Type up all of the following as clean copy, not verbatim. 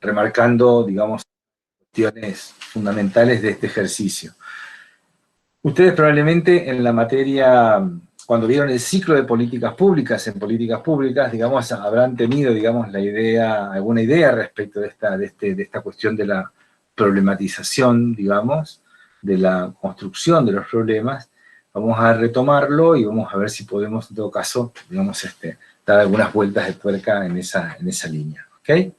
remarcando, digamos, cuestiones fundamentales de este ejercicio. Ustedes probablemente en la materia, cuando vieron el ciclo de políticas públicas, en políticas públicas, digamos, habrán tenido, digamos, alguna idea respecto de esta cuestión de la problematización, digamos, de la construcción de los problemas. Vamos a retomarlo y vamos a ver si podemos, en todo caso, digamos, dar algunas vueltas de tuerca en esa línea, ¿ok?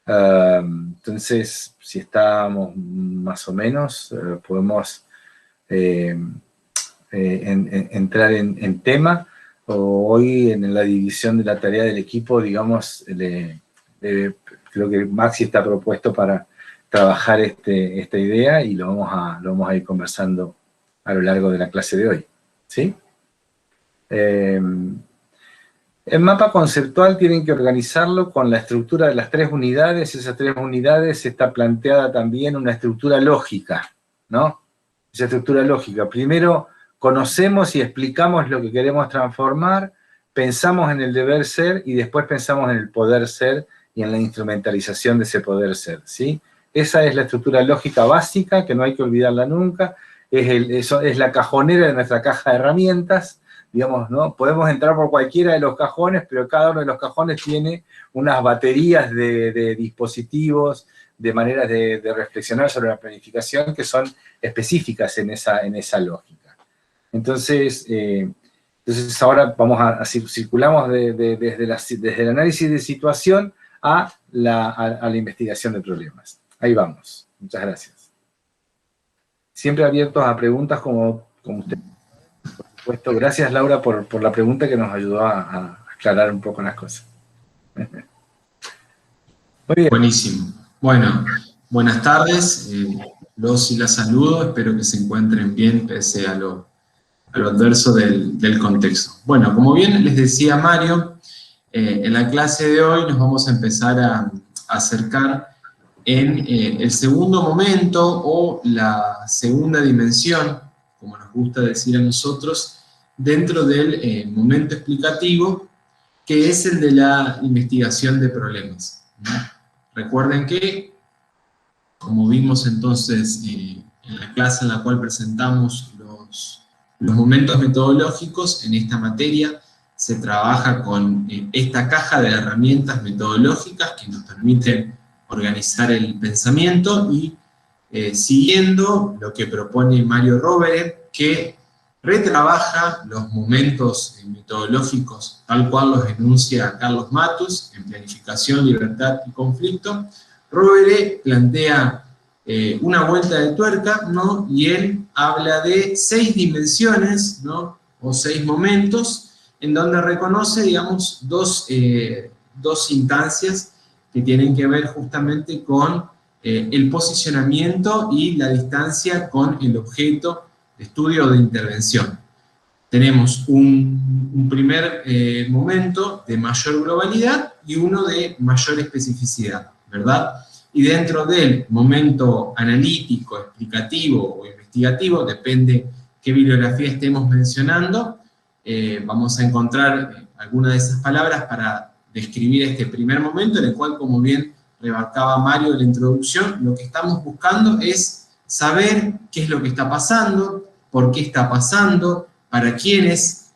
Entonces, si estamos más o menos, podemos entrar en tema. Hoy, en la división de la tarea del equipo, digamos, creo que Maxi está propuesto para trabajar esta idea y lo vamos a ir conversando a lo largo de la clase de hoy, ¿sí? El mapa conceptual tienen que organizarlo con la estructura de las 3 unidades. Esas 3 unidades está planteada también una estructura lógica, ¿no? Esa estructura lógica. Primero conocemos y explicamos lo que queremos transformar, pensamos en el deber ser y después pensamos en el poder ser y en la instrumentalización de ese poder ser, ¿sí? Esa es la estructura lógica básica, que no hay que olvidarla nunca. Es la cajonera de nuestra caja de herramientas, digamos, ¿no? Podemos entrar por cualquiera de los cajones, pero cada uno de los cajones tiene unas baterías de dispositivos, de maneras de reflexionar sobre la planificación que son específicas en esa lógica. Entonces ahora circulamos desde el análisis de situación a la investigación de problemas. Ahí vamos. Muchas gracias. Siempre abiertos a preguntas como usted. Por supuesto, gracias Laura por la pregunta que nos ayudó a aclarar un poco las cosas. Muy bien. Buenísimo. Bueno, buenas tardes. Los y las saludo. Espero que se encuentren bien pese a lo adverso del contexto. Bueno, como bien les decía Mario, en la clase de hoy nos vamos a empezar a acercar en el segundo momento o la segunda dimensión, como nos gusta decir a nosotros, dentro del momento explicativo, que es el de la investigación de problemas, ¿no? Recuerden que, como vimos entonces en la clase en la cual presentamos los momentos metodológicos, en esta materia se trabaja con esta caja de herramientas metodológicas que nos permiten organizar el pensamiento y siguiendo lo que propone Mario Rovere, que retrabaja los momentos metodológicos tal cual los enuncia Carlos Matus en Planificación, Libertad y Conflicto. Rovere plantea una vuelta de tuerca, ¿no? Y él habla de 6 dimensiones, ¿no? O 6 momentos, en donde reconoce, digamos, dos instancias que tienen que ver justamente con el posicionamiento y la distancia con el objeto de estudio o de intervención. Tenemos un primer momento de mayor globalidad y uno de mayor especificidad, ¿verdad? Y dentro del momento analítico, explicativo o investigativo, depende qué bibliografía estemos mencionando, vamos a encontrar algunas de esas palabras para describir este primer momento, en el cual, como bien remarcaba Mario en la introducción, lo que estamos buscando es saber qué es lo que está pasando, por qué está pasando, para quiénes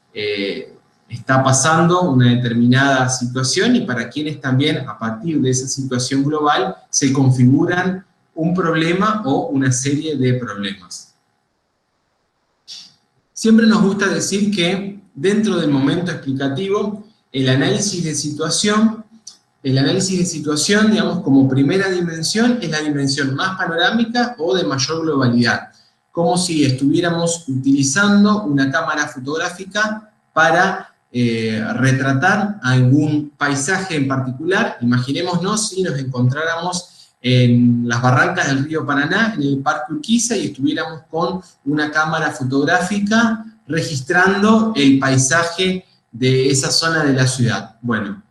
está pasando una determinada situación y para quienes también, a partir de esa situación global, se configuran un problema o una serie de problemas. Siempre nos gusta decir que dentro del momento explicativo, el análisis de situación, digamos, como primera dimensión, es la dimensión más panorámica o de mayor globalidad, como si estuviéramos utilizando una cámara fotográfica para retratar algún paisaje en particular. Imaginémonos si nos encontráramos en las barrancas del río Paraná, en el Parque Urquiza, y estuviéramos con una cámara fotográfica registrando el paisaje de esa zona de la ciudad. Bueno,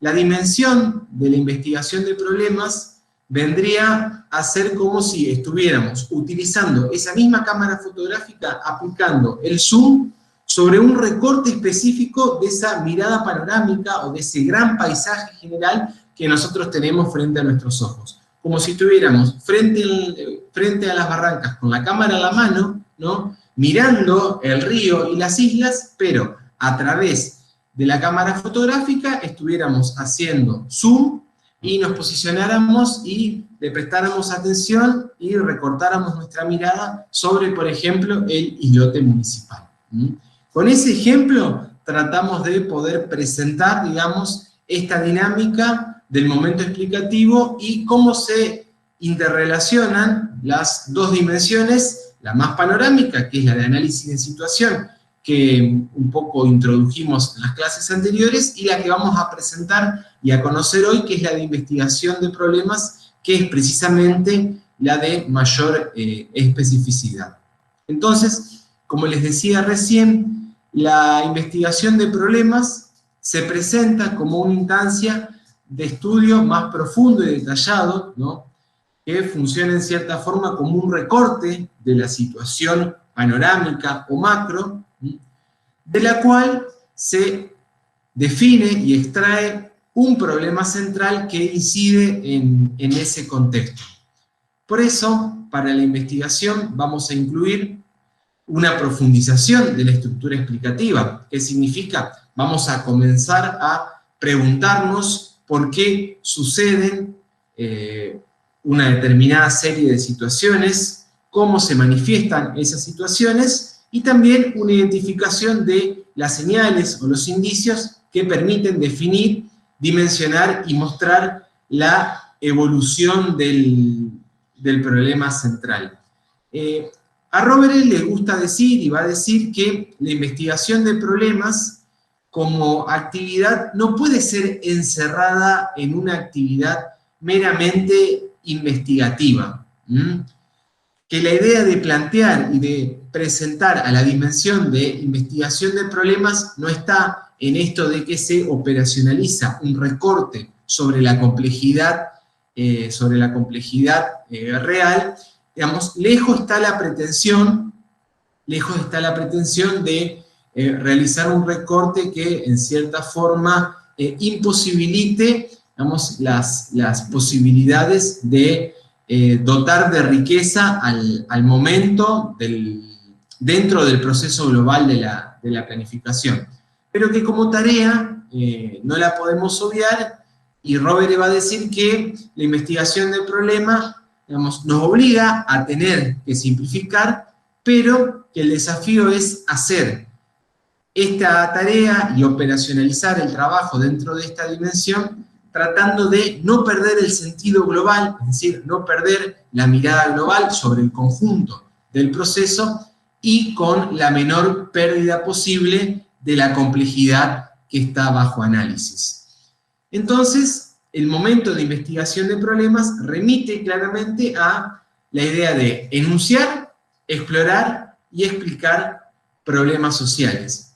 la dimensión de la investigación de problemas vendría a ser como si estuviéramos utilizando esa misma cámara fotográfica, aplicando el zoom sobre un recorte específico de esa mirada panorámica o de ese gran paisaje general que nosotros tenemos frente a nuestros ojos. Como si estuviéramos frente a las barrancas con la cámara a la mano, ¿no? Mirando el río y las islas, pero a través de la cámara fotográfica estuviéramos haciendo zoom y nos posicionáramos y le prestáramos atención y recortáramos nuestra mirada sobre, por ejemplo, el islote municipal. Con ese ejemplo tratamos de poder presentar, digamos, esta dinámica del momento explicativo y cómo se interrelacionan las dos dimensiones, la más panorámica, que es la de análisis de situación, que un poco introdujimos en las clases anteriores, y la que vamos a presentar y a conocer hoy, que es la de investigación de problemas, que es precisamente la de mayor especificidad. Entonces, como les decía recién, la investigación de problemas se presenta como una instancia de estudio más profundo y detallado, ¿no? Que funciona en cierta forma como un recorte de la situación panorámica o macro, de la cual se define y extrae un problema central que incide en ese contexto. Por eso, para la investigación vamos a incluir una profundización de la estructura explicativa. ¿Qué significa? Vamos a comenzar a preguntarnos por qué suceden una determinada serie de situaciones, cómo se manifiestan esas situaciones, y también una identificación de las señales o los indicios que permiten definir, dimensionar y mostrar la evolución del problema central. A Roberel le gusta decir, y va a decir, que la investigación de problemas como actividad no puede ser encerrada en una actividad meramente investigativa. Que la idea de plantear y de presentar a la dimensión de investigación de problemas no está en esto de que se operacionaliza un recorte sobre la complejidad real. Digamos, lejos está la pretensión de realizar un recorte que en cierta forma imposibilite, digamos, las posibilidades de dotar de riqueza al momento dentro del proceso global de la planificación. Pero que como tarea no la podemos obviar, y Robert va a decir que la investigación del problema, digamos, nos obliga a tener que simplificar, pero que el desafío es hacer esta tarea y operacionalizar el trabajo dentro de esta dimensión, tratando de no perder el sentido global, es decir, no perder la mirada global sobre el conjunto del proceso y con la menor pérdida posible de la complejidad que está bajo análisis. Entonces, el momento de investigación de problemas remite claramente a la idea de enunciar, explorar y explicar problemas sociales.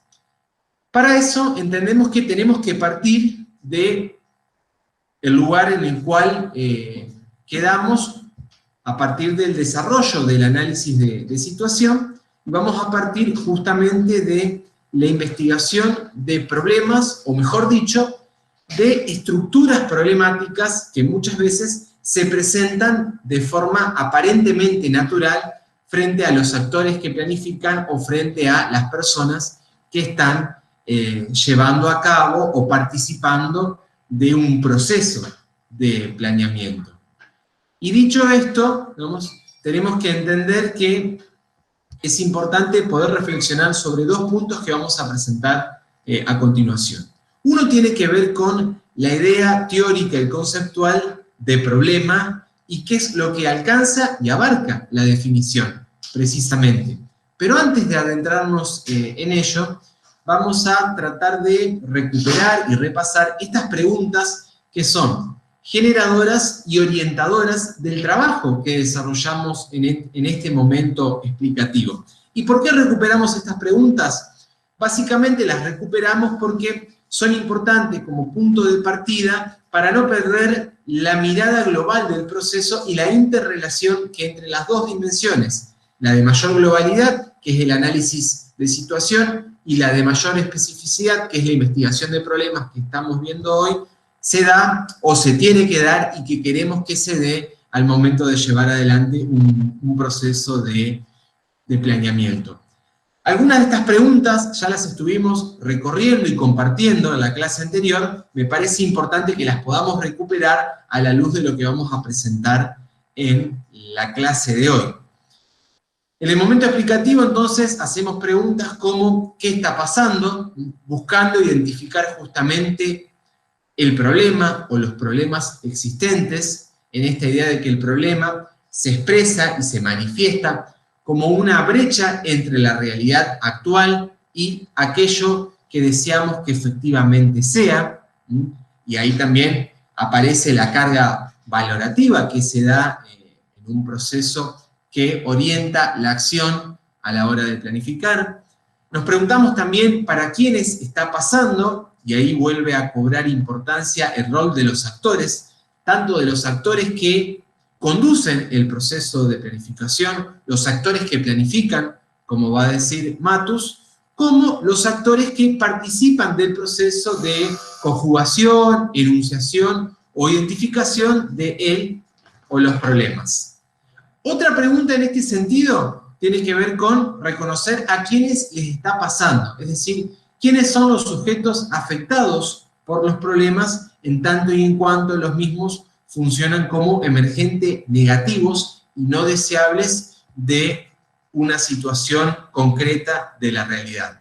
Para eso entendemos que tenemos que partir del lugar en el cual quedamos a partir del desarrollo del análisis de situación, y vamos a partir justamente de la investigación de problemas, o mejor dicho, de estructuras problemáticas que muchas veces se presentan de forma aparentemente natural frente a los actores que planifican o frente a las personas que están llevando a cabo o participando de un proceso de planeamiento. Y dicho esto, digamos, tenemos que entender que es importante poder reflexionar sobre dos puntos que vamos a presentar a continuación. Uno tiene que ver con la idea teórica y conceptual de problema y qué es lo que alcanza y abarca la definición, precisamente. Pero antes de adentrarnos en ello, vamos a tratar de recuperar y repasar estas preguntas que son generadoras y orientadoras del trabajo que desarrollamos en este momento explicativo. ¿Y por qué recuperamos estas preguntas? Básicamente las recuperamos porque son importantes como punto de partida para no perder la mirada global del proceso y la interrelación que entre las dos dimensiones, la de mayor globalidad, que es el análisis de situación, y la de mayor especificidad, que es la investigación de problemas que estamos viendo hoy, se da o se tiene que dar y que queremos que se dé al momento de llevar adelante un proceso de planeamiento. Algunas de estas preguntas ya las estuvimos recorriendo y compartiendo en la clase anterior. Me parece importante que las podamos recuperar a la luz de lo que vamos a presentar en la clase de hoy. En el momento explicativo, entonces, hacemos preguntas como ¿qué está pasando? Buscando identificar justamente el problema o los problemas existentes, en esta idea de que el problema se expresa y se manifiesta como una brecha entre la realidad actual y aquello que deseamos que efectivamente sea, y ahí también aparece la carga valorativa que se da en un proceso que orienta la acción a la hora de planificar. Nos preguntamos también para quiénes está pasando, y ahí vuelve a cobrar importancia el rol de los actores, tanto de los actores que conducen el proceso de planificación, los actores que planifican, como va a decir Matus, como los actores que participan del proceso de conjugación, enunciación o identificación de él o los problemas. Otra pregunta en este sentido tiene que ver con reconocer a quiénes les está pasando, es decir, quiénes son los sujetos afectados por los problemas en tanto y en cuanto los mismos funcionan como emergentes negativos y no deseables de una situación concreta de la realidad.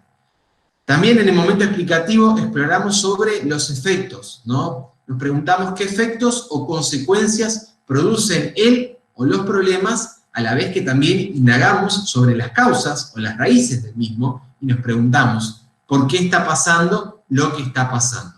También en el momento explicativo exploramos sobre los efectos, ¿no? Nos preguntamos qué efectos o consecuencias producen el o los problemas, a la vez que también indagamos sobre las causas o las raíces del mismo y nos preguntamos por qué está pasando lo que está pasando.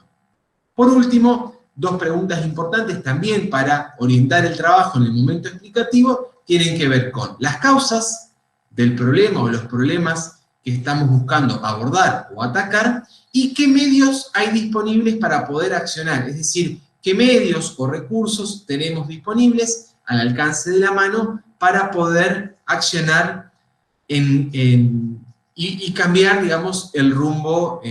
Por último, dos preguntas importantes también para orientar el trabajo en el momento explicativo tienen que ver con las causas del problema o los problemas que estamos buscando abordar o atacar y qué medios hay disponibles para poder accionar, es decir, qué medios o recursos tenemos disponibles al alcance de la mano para poder accionar y cambiar, digamos, el rumbo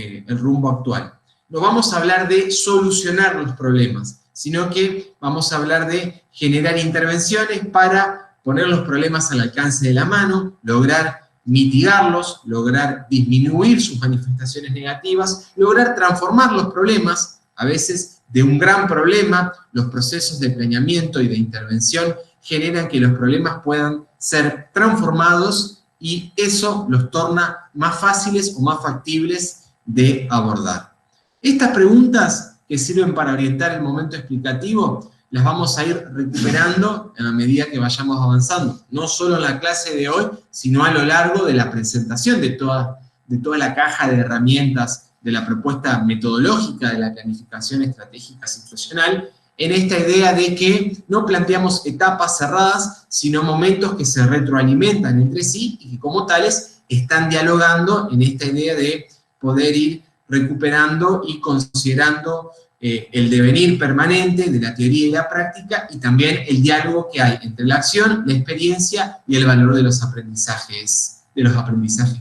actual. No vamos a hablar de solucionar los problemas, sino que vamos a hablar de generar intervenciones para poner los problemas al alcance de la mano, lograr mitigarlos, lograr disminuir sus manifestaciones negativas, lograr transformar los problemas, a veces de un gran problema. Los procesos de planeamiento y de intervención generan que los problemas puedan ser transformados y eso los torna más fáciles o más factibles de abordar. Estas preguntas que sirven para orientar el momento explicativo las vamos a ir recuperando a medida que vayamos avanzando, no solo en la clase de hoy, sino a lo largo de la presentación de toda la caja de herramientas de la propuesta metodológica de la planificación estratégica situacional, en esta idea de que no planteamos etapas cerradas, sino momentos que se retroalimentan entre sí y que como tales están dialogando en esta idea de poder ir recuperando y considerando el devenir permanente de la teoría y la práctica y también el diálogo que hay entre la acción, la experiencia y el valor de los aprendizajes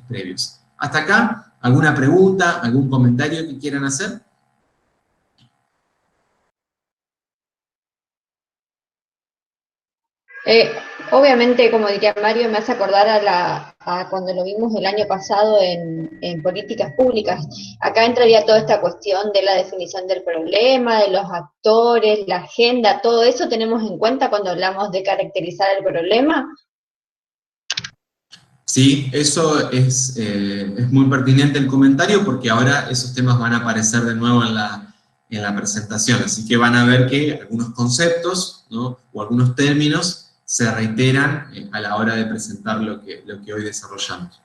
previos. Hasta acá, ¿alguna pregunta, algún comentario que quieran hacer? Obviamente, como diría Mario, me hace acordar a cuando lo vimos el año pasado en políticas públicas. Acá entraría toda esta cuestión de la definición del problema, de los actores, la agenda, todo eso tenemos en cuenta cuando hablamos de caracterizar el problema. Sí, eso es muy pertinente el comentario porque ahora esos temas van a aparecer de nuevo en la presentación, así que van a ver que algunos conceptos, ¿no?, o algunos términos se reiteran a la hora de presentar lo que hoy desarrollamos.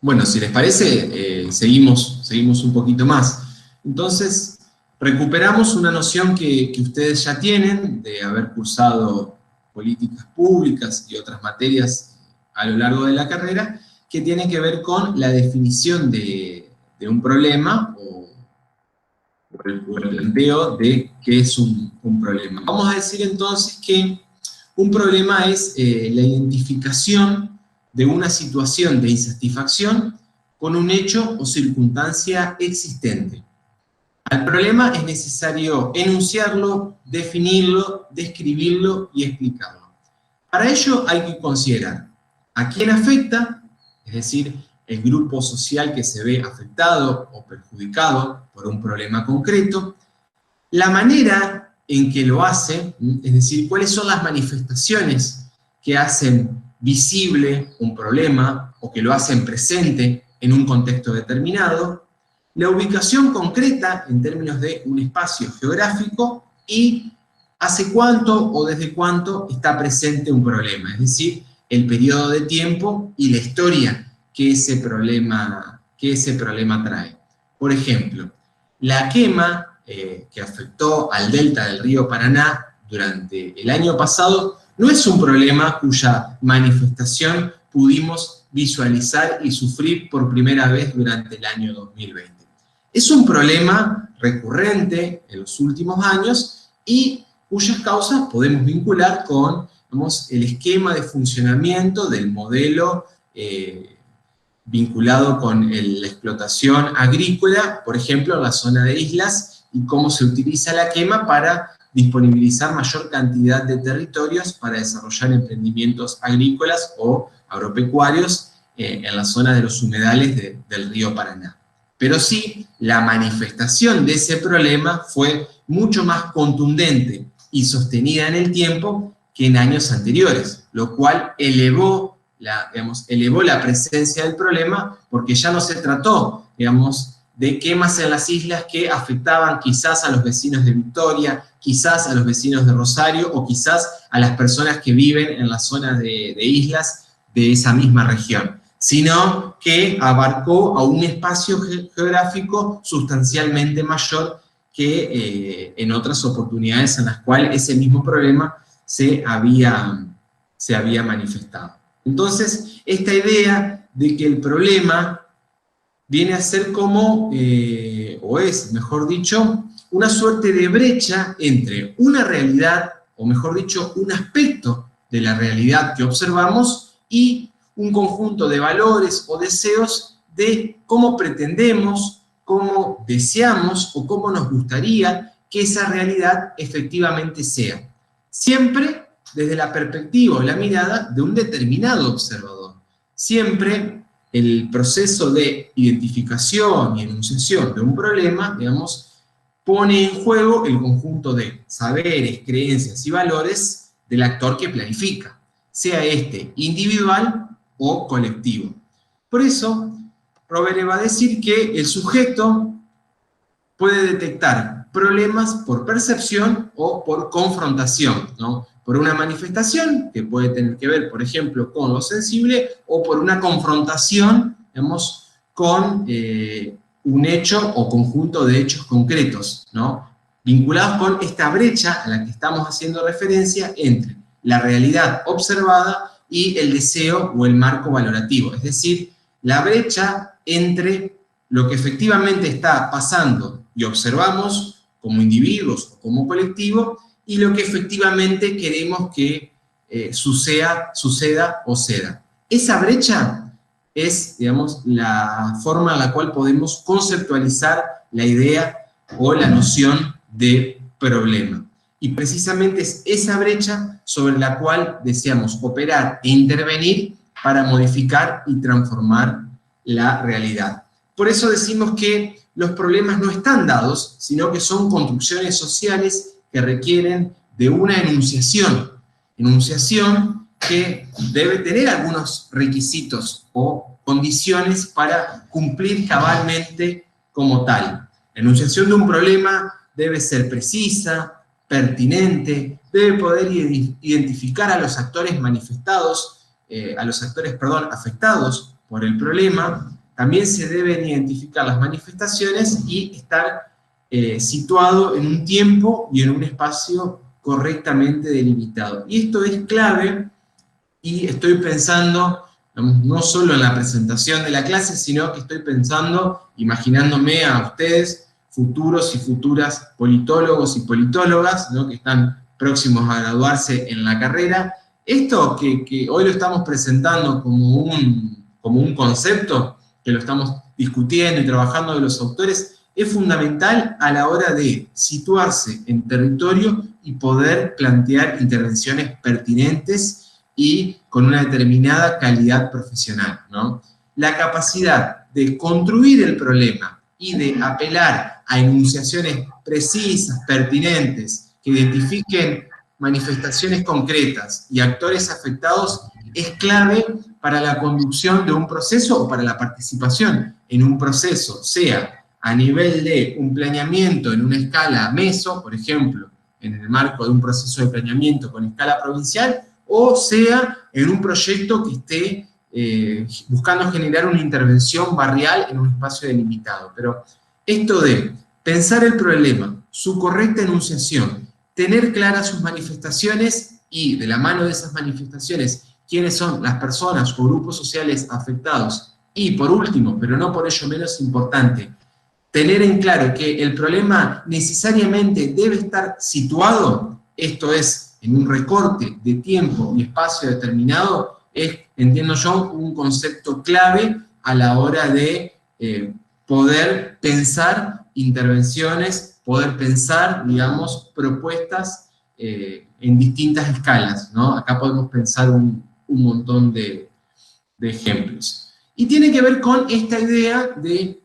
Bueno, si les parece, seguimos un poquito más. Entonces, recuperamos una noción que ustedes ya tienen de haber cursado políticas públicas y otras materias a lo largo de la carrera, que tiene que ver con la definición de un problema o el planteo de qué es un problema. Vamos a decir entonces que un problema es la identificación de una situación de insatisfacción con un hecho o circunstancia existente. Al problema es necesario enunciarlo, definirlo, describirlo y explicarlo. Para ello hay que considerar a quién afecta, es decir, el grupo social que se ve afectado o perjudicado por un problema concreto, la manera en que lo hace, es decir, cuáles son las manifestaciones que hacen visible un problema o que lo hacen presente en un contexto determinado, la ubicación concreta en términos de un espacio geográfico y hace cuánto o desde cuánto está presente un problema, es decir, el periodo de tiempo y la historia que ese problema trae. Por ejemplo, la quema que afectó al delta del río Paraná durante el año pasado no es un problema cuya manifestación pudimos visualizar y sufrir por primera vez durante el año 2020. Es un problema recurrente en los últimos años y cuyas causas podemos vincular con, digamos, el esquema de funcionamiento del modelo vinculado con la explotación agrícola, por ejemplo, en la zona de islas, y cómo se utiliza la quema para disponibilizar mayor cantidad de territorios para desarrollar emprendimientos agrícolas o agropecuarios en la zona de los humedales del río Paraná. Pero sí, la manifestación de ese problema fue mucho más contundente y sostenida en el tiempo que en años anteriores, lo cual elevó la presencia del problema, porque ya no se trató, de quemas en las islas que afectaban quizás a los vecinos de Victoria, quizás a los vecinos de Rosario, o quizás a las personas que viven en la zona de islas de esa misma región, sino que abarcó a un espacio geográfico sustancialmente mayor que en otras oportunidades en las cuales ese mismo problema se había manifestado. Entonces, esta idea de que el problema viene a ser como, o es, mejor dicho, una suerte de brecha entre una realidad, o mejor dicho, un aspecto de la realidad que observamos y un conjunto de valores o deseos de cómo pretendemos, cómo deseamos o cómo nos gustaría que esa realidad efectivamente sea. Siempre desde la perspectiva o la mirada de un determinado observador. Siempre el proceso de identificación y enunciación de un problema, pone en juego el conjunto de saberes, creencias y valores del actor que planifica, sea este individual o colectivo. Por eso, Rovere va a decir que el sujeto puede detectar problemas por percepción o por confrontación, ¿no? Por una manifestación que puede tener que ver, por ejemplo, con lo sensible, o por una confrontación, con un hecho o conjunto de hechos concretos, ¿no? Vinculados con esta brecha a la que estamos haciendo referencia entre la realidad observada y el deseo o el marco valorativo, es decir, la brecha entre lo que efectivamente está pasando y observamos como individuos o como colectivo, y lo que efectivamente queremos que suceda o ceda. Esa brecha es, la forma en la cual podemos conceptualizar la idea o la noción de problema. Y precisamente es esa brecha sobre la cual deseamos operar e intervenir para modificar y transformar la realidad. Por eso decimos que los problemas no están dados, sino que son construcciones sociales que requieren de una enunciación que debe tener algunos requisitos o condiciones para cumplir cabalmente como tal. La enunciación de un problema debe ser precisa, pertinente, debe poder identificar a los actores afectados por el problema. También se deben identificar las manifestaciones y estar situado en un tiempo y en un espacio correctamente delimitado. Y esto es clave, y estoy pensando no solo en la presentación de la clase, sino que estoy pensando, imaginándome a ustedes, futuros y futuras politólogos y politólogas, ¿no?, que están próximos a graduarse en la carrera. Esto que hoy lo estamos presentando como un concepto, que lo estamos discutiendo y trabajando de los autores, es fundamental a la hora de situarse en territorio y poder plantear intervenciones pertinentes y con una determinada calidad profesional, ¿no? La capacidad de construir el problema y de apelar a enunciaciones precisas, pertinentes, que identifiquen manifestaciones concretas y actores afectados es clave para la conducción de un proceso o para la participación en un proceso, sea a nivel de un planeamiento en una escala meso, por ejemplo, en el marco de un proceso de planeamiento con escala provincial, o sea en un proyecto que esté buscando generar una intervención barrial en un espacio delimitado. Pero esto de pensar el problema, su correcta enunciación, tener claras sus manifestaciones y de la mano de esas manifestaciones quiénes son las personas o grupos sociales afectados, y por último, pero no por ello menos importante, tener en claro que el problema necesariamente debe estar situado, esto es, en un recorte de tiempo y espacio determinado, es, entiendo yo, un concepto clave a la hora de poder pensar intervenciones, poder pensar, digamos, propuestas en distintas escalas, ¿no? Acá podemos pensar un montón de ejemplos. Y tiene que ver con esta idea de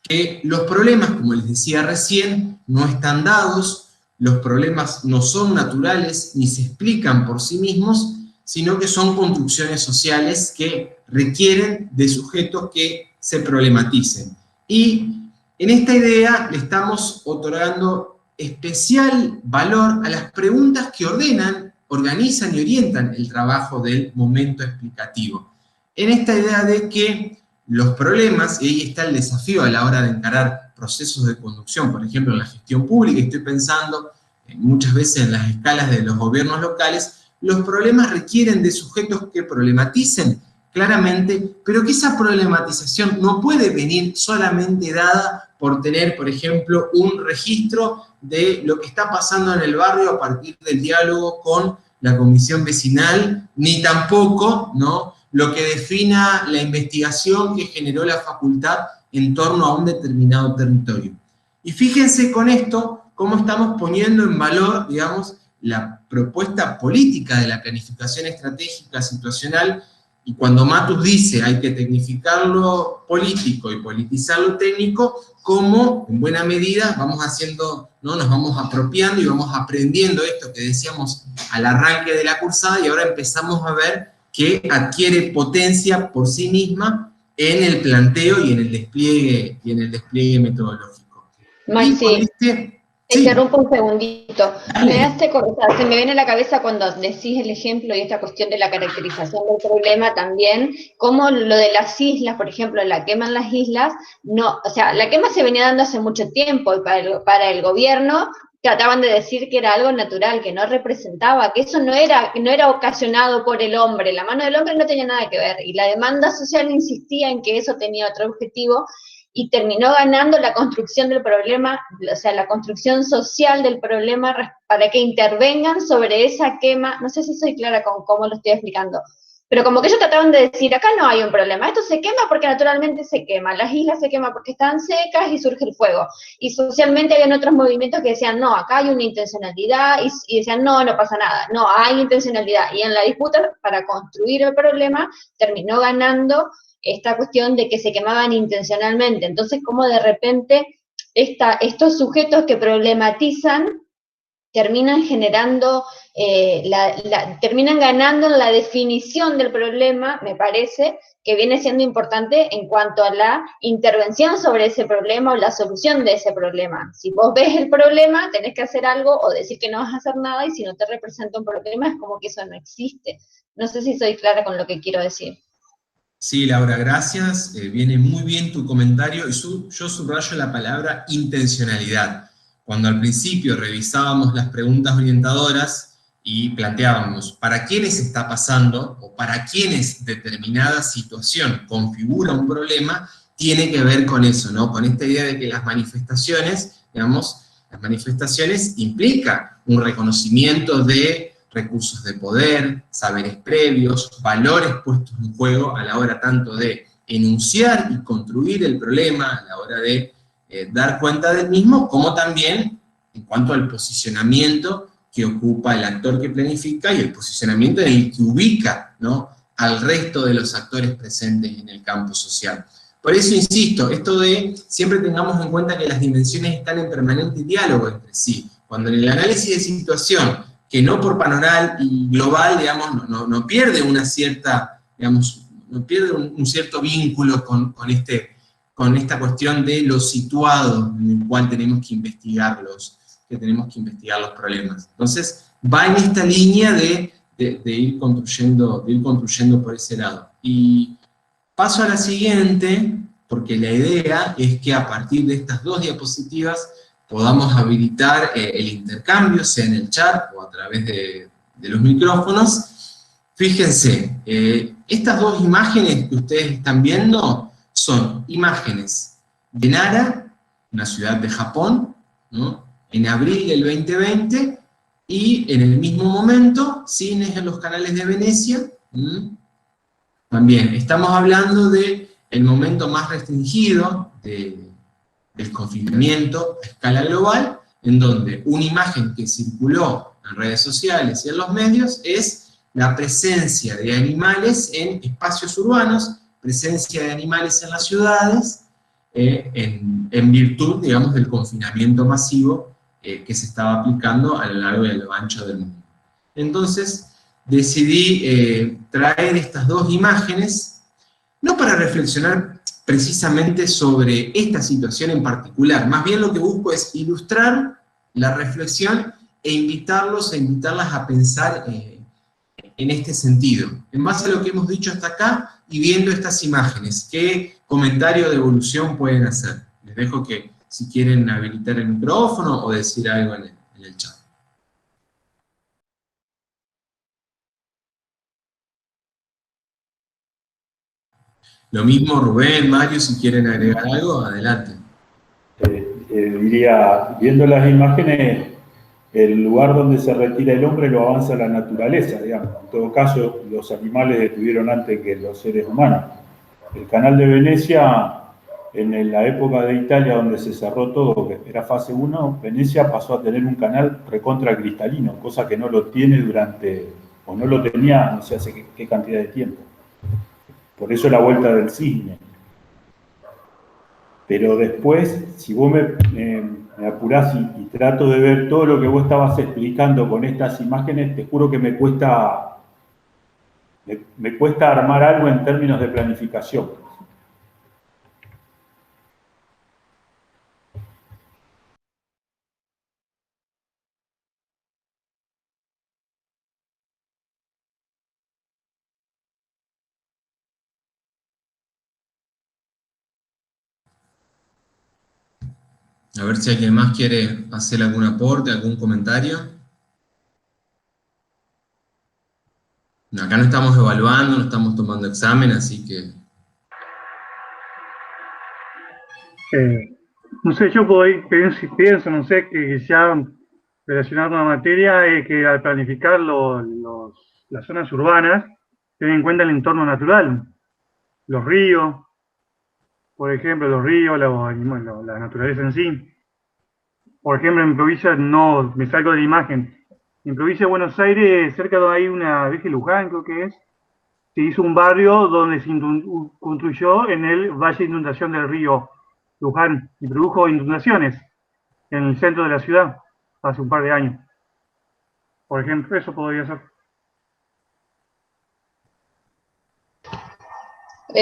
que los problemas, como les decía recién, no están dados, los problemas no son naturales ni se explican por sí mismos, sino que son construcciones sociales que requieren de sujetos que se problematicen. Y en esta idea le estamos otorgando especial valor a las preguntas que ordenan, organizan y orientan el trabajo del momento explicativo. En esta idea de que los problemas, y ahí está el desafío a la hora de encarar procesos de conducción, por ejemplo en la gestión pública, estoy pensando muchas veces en las escalas de los gobiernos locales, los problemas requieren de sujetos que problematicen claramente, pero que esa problematización no puede venir solamente dada por tener, por ejemplo, un registro de lo que está pasando en el barrio a partir del diálogo con la comisión vecinal, ni tampoco, ¿no?, lo que defina la investigación que generó la facultad en torno a un determinado territorio. Y fíjense con esto cómo estamos poniendo en valor, digamos, la propuesta política de la planificación estratégica situacional, y cuando Matus dice hay que tecnificar lo político y politizar lo técnico, como en buena medida vamos haciendo, ¿no?, nos vamos apropiando y vamos aprendiendo esto que decíamos al arranque de la cursada, y ahora empezamos a ver que adquiere potencia por sí misma en el planteo y en el despliegue metodológico. Maxi, te interrumpo un segundito. Dale. Se me viene a la cabeza cuando decís el ejemplo y esta cuestión de la caracterización del problema también, como lo de las islas, por ejemplo, la quema en las islas, no, o sea, la quema se venía dando hace mucho tiempo, y para el gobierno trataban de decir que era algo natural, que no representaba, que eso no era ocasionado por el hombre, la mano del hombre no tenía nada que ver, y la demanda social insistía en que eso tenía otro objetivo, y terminó ganando la construcción del problema, o sea, la construcción social del problema para que intervengan sobre esa quema. No sé si soy clara con cómo lo estoy explicando, pero como que ellos trataban de decir, acá no hay un problema, esto se quema porque naturalmente se quema, las islas se queman porque están secas y surge el fuego, y socialmente habían otros movimientos que decían, no, acá hay una intencionalidad, y decían, no, no pasa nada, no, hay intencionalidad, y en la disputa para construir el problema terminó ganando esta cuestión de que se quemaban intencionalmente. Entonces, como de repente estos sujetos que problematizan terminan generando, terminan ganando en la definición del problema, me parece, que viene siendo importante en cuanto a la intervención sobre ese problema o la solución de ese problema. Si vos ves el problema, tenés que hacer algo o decir que no vas a hacer nada, y si no te representa un problema, es como que eso no existe. No sé si soy clara con lo que quiero decir. Sí, Laura, gracias. Viene muy bien tu comentario, y yo subrayo la palabra intencionalidad. Cuando al principio revisábamos las preguntas orientadoras y planteábamos para quiénes está pasando o para quiénes determinada situación configura un problema, tiene que ver con eso, ¿no? Con esta idea de que las manifestaciones, digamos, las manifestaciones implican un reconocimiento de recursos de poder, saberes previos, valores puestos en juego a la hora tanto de enunciar y construir el problema, a la hora de dar cuenta del mismo, como también en cuanto al posicionamiento que ocupa el actor que planifica y el posicionamiento en el que ubica, ¿no?, al resto de los actores presentes en el campo social. Por eso insisto, esto de siempre tengamos en cuenta que las dimensiones están en permanente diálogo entre sí. Cuando en el análisis de situación, que no por panoral y global, digamos, no pierde una cierta, digamos, no pierde un cierto vínculo con esta cuestión de lo situado en el cual tenemos que investigar los problemas. Entonces, va en esta línea de ir construyendo por ese lado. Y paso a la siguiente, porque la idea es que a partir de estas dos diapositivas podamos habilitar el intercambio, sea en el chat o a través de los micrófonos. Fíjense, estas dos imágenes que ustedes están viendo son imágenes de Nara, una ciudad de Japón, ¿no?, en abril del 2020, y en el mismo momento, cines en los canales de Venecia. También estamos hablando del momento más restringido del confinamiento a escala global, en donde una imagen que circuló en redes sociales y en los medios es la presencia de animales en espacios urbanos, presencia de animales en las ciudades, en virtud, digamos, del confinamiento masivo que se estaba aplicando a lo largo y a lo ancho del mundo. Entonces, decidí traer estas dos imágenes, no para reflexionar precisamente sobre esta situación en particular, más bien lo que busco es ilustrar la reflexión e invitarlas a pensar en este sentido, en base a lo que hemos dicho hasta acá y viendo estas imágenes. ¿Qué comentario de evolución pueden hacer? Les dejo que, si quieren, habilitar el micrófono o decir algo en el chat. Lo mismo Rubén, Mario, si quieren agregar algo, adelante. Diría, viendo las imágenes, el lugar donde se retira el hombre lo avanza la naturaleza, digamos. En todo caso, los animales estuvieron antes que los seres humanos. El canal de Venecia, en la época de Italia donde se cerró todo, que era fase 1, Venecia pasó a tener un canal recontra cristalino, cosa que no lo tiene o no lo tenía no sé hace qué cantidad de tiempo. Por eso la vuelta del cisne. Pero después, si vos me apurás y trato de ver todo lo que vos estabas explicando con estas imágenes, te juro que me cuesta armar algo en términos de planificación. A ver si alguien más quiere hacer algún aporte, algún comentario. No, acá no estamos evaluando, no estamos tomando examen, así que... No sé, yo pienso, no sé, que ya relacionado con la materia, que al planificar las zonas urbanas, tener en cuenta el entorno natural, los ríos, por ejemplo, los ríos, la naturaleza en sí. Por ejemplo, en provincia, no, me salgo de la imagen, en provincia de Buenos Aires, cerca de ahí una Vieja Luján, creo que es, se hizo un barrio donde se construyó en el valle de inundación del río Luján y produjo inundaciones en el centro de la ciudad hace un par de años. Por ejemplo, eso podría ser.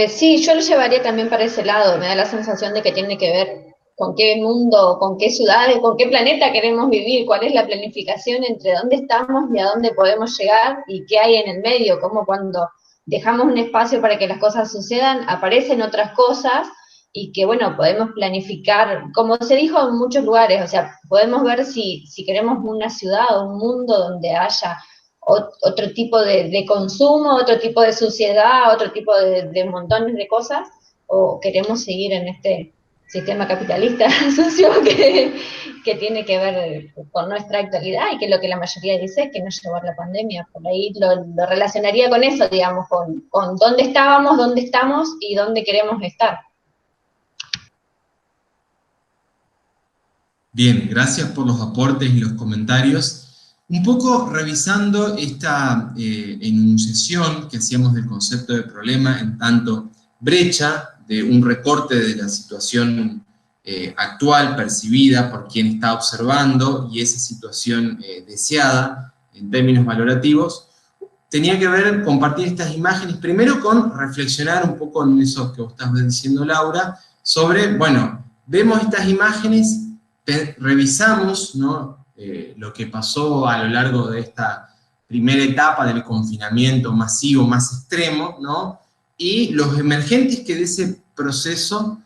Sí, yo lo llevaría también para ese lado. Me da la sensación de que tiene que ver con qué mundo, con qué ciudades, con qué planeta queremos vivir, cuál es la planificación entre dónde estamos y a dónde podemos llegar y qué hay en el medio, como cuando dejamos un espacio para que las cosas sucedan, aparecen otras cosas y que, bueno, podemos planificar, como se dijo en muchos lugares, o sea, podemos ver si queremos una ciudad o un mundo donde haya otro tipo de consumo, otro tipo de sociedad, otro tipo de montones de cosas, o queremos seguir en este sistema capitalista sucio que que tiene que ver con nuestra actualidad y que lo que la mayoría dice es que no llevar la pandemia. Por ahí lo relacionaría con eso, digamos, con dónde estábamos, dónde estamos y dónde queremos estar. Bien, gracias por los aportes y los comentarios. Un poco revisando esta enunciación que hacíamos del concepto de problema en tanto brecha de un recorte de la situación actual, percibida por quien está observando, y esa situación deseada en términos valorativos, tenía que ver, compartir estas imágenes, primero con reflexionar un poco en eso que vos estabas diciendo, Laura, sobre, bueno, vemos estas imágenes, revisamos, ¿no? Lo que pasó a lo largo de esta primera etapa del confinamiento masivo más extremo, ¿no? Y los emergentes que de ese proceso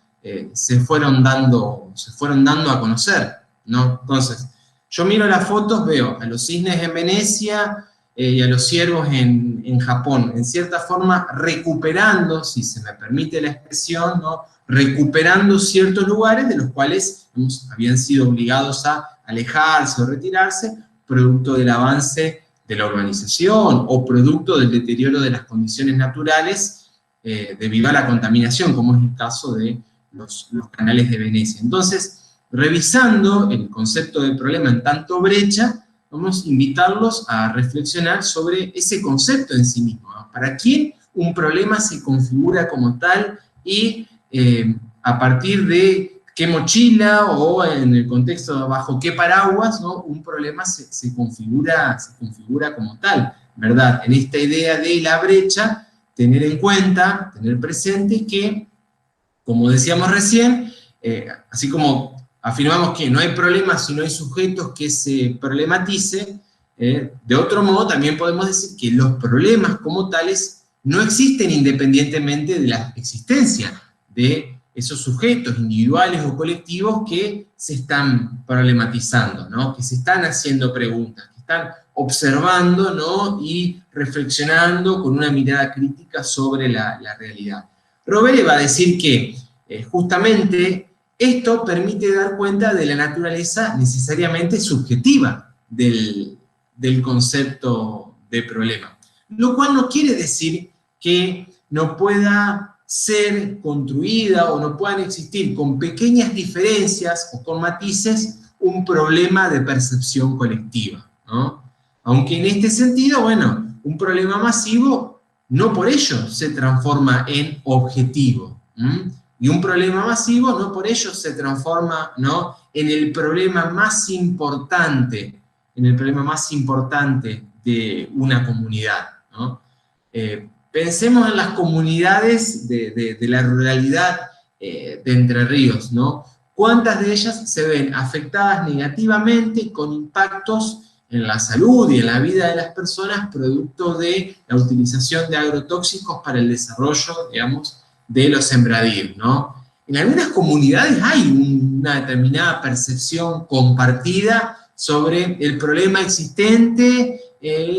se fueron dando a conocer, ¿no? Entonces, yo miro las fotos, veo a los cisnes en Venecia y a los ciervos en Japón, en cierta forma recuperando, si se me permite la expresión, ¿no? Recuperando ciertos lugares de los cuales habían sido obligados a alejarse o retirarse, producto del avance de la urbanización o producto del deterioro de las condiciones naturales debido a la contaminación, como es el caso de los canales de Venecia. Entonces, revisando el concepto de problema en tanto brecha, vamos a invitarlos a reflexionar sobre ese concepto en sí mismo, ¿no? ¿Para quién un problema se configura como tal y a partir de qué mochila o en el contexto bajo qué paraguas, ¿no? Un problema se configura como tal, ¿verdad? En esta idea de la brecha, tener en cuenta, tener presente que, como decíamos recién, así como afirmamos que no hay problemas si no hay sujetos que se problematicen, de otro modo también podemos decir que los problemas como tales no existen independientemente de la existencia de esos sujetos individuales o colectivos que se están problematizando, ¿no? Que se están haciendo preguntas, que están observando, ¿no? Y reflexionando con una mirada crítica sobre la realidad. Rovere va a decir que justamente esto permite dar cuenta de la naturaleza necesariamente subjetiva del concepto de problema, lo cual no quiere decir que no pueda ser construida o no puedan existir con pequeñas diferencias o con matices un problema de percepción colectiva, ¿no? Aunque en este sentido, bueno, un problema masivo no por ello se transforma en objetivo, y un problema masivo no por ello se transforma, ¿no? en el problema más importante, de una comunidad, ¿no? Pensemos en las comunidades de la ruralidad de Entre Ríos, ¿no? ¿Cuántas de ellas se ven afectadas negativamente con impactos en la salud y en la vida de las personas producto de la utilización de agrotóxicos para el desarrollo, digamos, de los sembradíos, ¿no? En algunas comunidades hay una determinada percepción compartida sobre el problema existente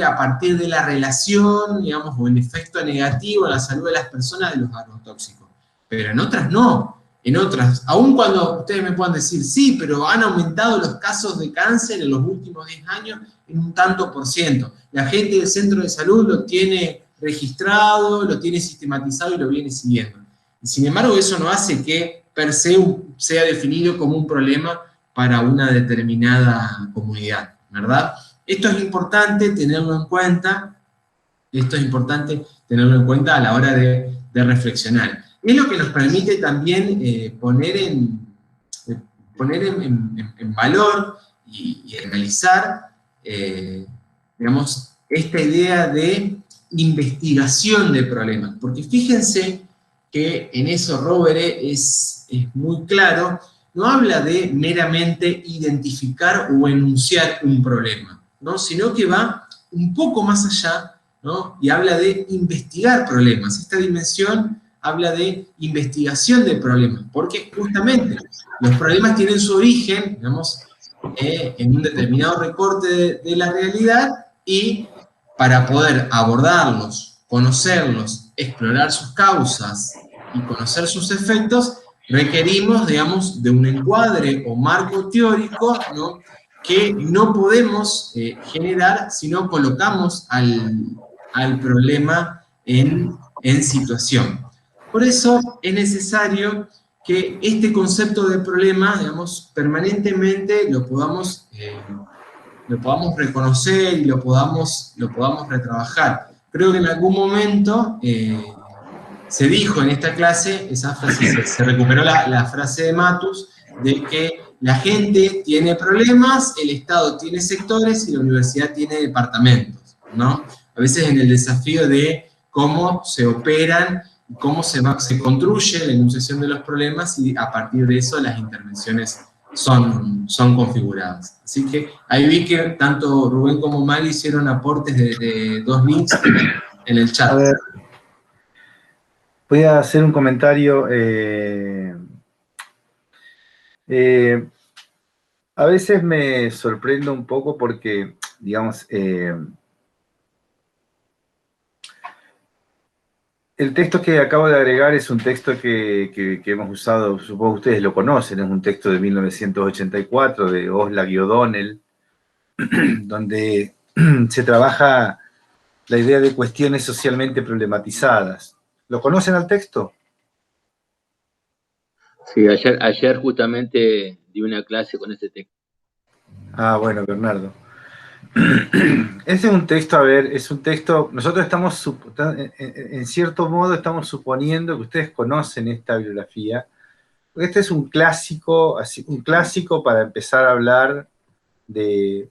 a partir de la relación, digamos, o el efecto negativo a la salud de las personas de los agrotóxicos. Pero en otras no. En otras, aun cuando ustedes me puedan decir, sí, pero han aumentado los casos de cáncer en los últimos 10 años en un tanto por ciento. La gente del centro de salud lo tiene registrado, lo tiene sistematizado y lo viene siguiendo. Y sin embargo, eso no hace que per se sea definido como un problema para una determinada comunidad, ¿verdad? Esto es importante tenerlo en cuenta, a la hora de reflexionar. Es lo que nos permite también poner en valor y analizar, digamos, esta idea de investigación de problemas. Porque fíjense que en eso Rovere es muy claro, no habla de meramente identificar o enunciar un problema, ¿no? Sino que va un poco más allá, ¿no? Y habla de investigar problemas. Esta dimensión habla de investigación de problemas, porque justamente los problemas tienen su origen, digamos, en un determinado recorte de la realidad, y para poder abordarlos, conocerlos, explorar sus causas y conocer sus efectos, requerimos, digamos, de un encuadre o marco teórico, ¿no?, que no podemos generar si no colocamos al problema en situación. Por eso es necesario que este concepto de problema, digamos, permanentemente lo podamos reconocer y lo podamos retrabajar. Creo que en algún momento se dijo en esta clase, esa frase, se recuperó la frase de Matus, de que la gente tiene problemas, el Estado tiene sectores y la universidad tiene departamentos, ¿no? A veces en el desafío de cómo se operan, cómo se construye la enunciación de los problemas y a partir de eso las intervenciones son configuradas. Así que ahí vi que tanto Rubén como Mari hicieron aportes de 2 links en el chat. A ver, voy a hacer un comentario. A veces me sorprendo un poco porque, digamos, el texto que acabo de agregar es un texto que hemos usado, supongo que ustedes lo conocen, es un texto de 1984 de Oslak y O'Donnell, donde se trabaja la idea de cuestiones socialmente problematizadas. ¿Lo conocen al texto? Sí, ayer justamente di una clase con ese texto. Ah, bueno, Bernardo. Ese es un texto, a ver, es un texto, nosotros estamos, en cierto modo, estamos suponiendo que ustedes conocen esta bibliografía. Este es un clásico para empezar a hablar de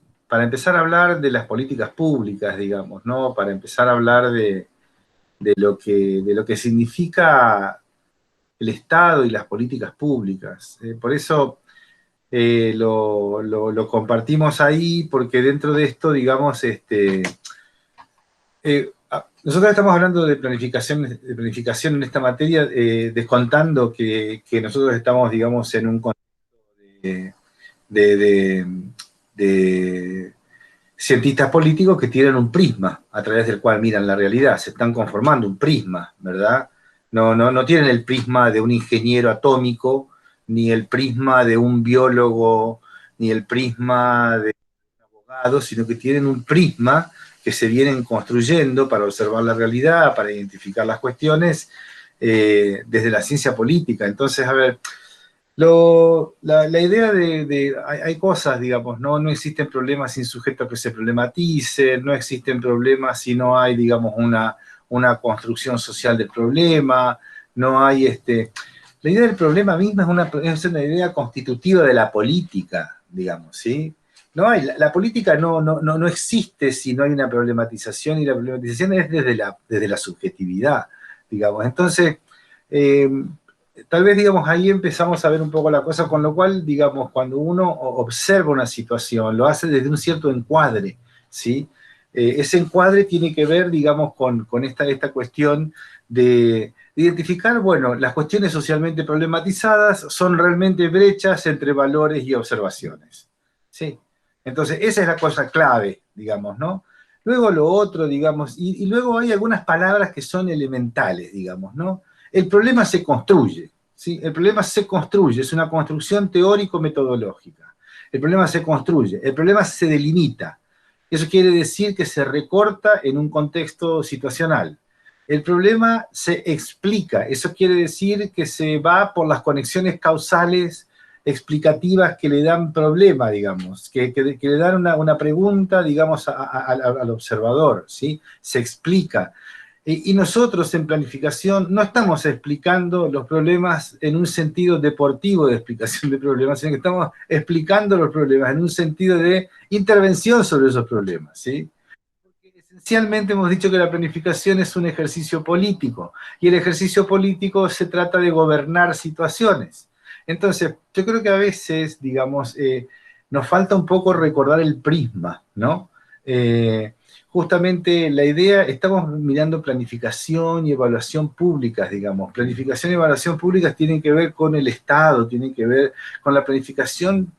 las políticas públicas, digamos, ¿no? Para empezar a hablar de lo que significa el Estado y las políticas públicas. Por eso lo compartimos ahí, porque dentro de esto, digamos, nosotros estamos hablando de planificación en esta materia, descontando que nosotros estamos, digamos, en un contexto de cientistas políticos que tienen un prisma a través del cual miran la realidad, se están conformando un prisma, ¿verdad? No tienen el prisma de un ingeniero atómico, ni el prisma de un biólogo, ni el prisma de un abogado, sino que tienen un prisma que se vienen construyendo para observar la realidad, para identificar las cuestiones, desde la ciencia política. Entonces, a ver, la idea hay cosas, digamos, no existen problemas sin sujetos que se problematicen, no existen problemas si no hay, digamos, una construcción social del problema, no hay La idea del problema misma es una idea constitutiva de la política, digamos, ¿sí? La política no existe si no hay una problematización, y la problematización es desde la subjetividad, digamos. Entonces, tal vez, digamos, ahí empezamos a ver un poco la cosa, con lo cual, digamos, cuando uno observa una situación, lo hace desde un cierto encuadre, ¿sí? Ese encuadre tiene que ver, digamos, con esta cuestión de identificar, bueno, las cuestiones socialmente problematizadas son realmente brechas entre valores y observaciones, ¿sí? Entonces, esa es la cosa clave, digamos, ¿no? Luego lo otro, digamos, y luego hay algunas palabras que son elementales, digamos, ¿no? El problema se construye, ¿sí? El problema se construye, es una construcción teórico-metodológica. El problema se construye, el problema se delimita. Eso quiere decir que se recorta en un contexto situacional. El problema se explica, eso quiere decir que se va por las conexiones causales explicativas que le dan problema, digamos, que le dan una pregunta, digamos, al observador, ¿sí? Se explica. Y nosotros en planificación no estamos explicando los problemas en un sentido deportivo de explicación de problemas, sino que estamos explicando los problemas en un sentido de intervención sobre esos problemas, ¿sí? Porque esencialmente hemos dicho que la planificación es un ejercicio político, y el ejercicio político se trata de gobernar situaciones. Entonces, yo creo que a veces, digamos, nos falta un poco recordar el prisma, ¿no? Justamente la idea, estamos mirando planificación y evaluación públicas, digamos. Planificación y evaluación públicas tienen que ver con el Estado, tienen que ver con la planificación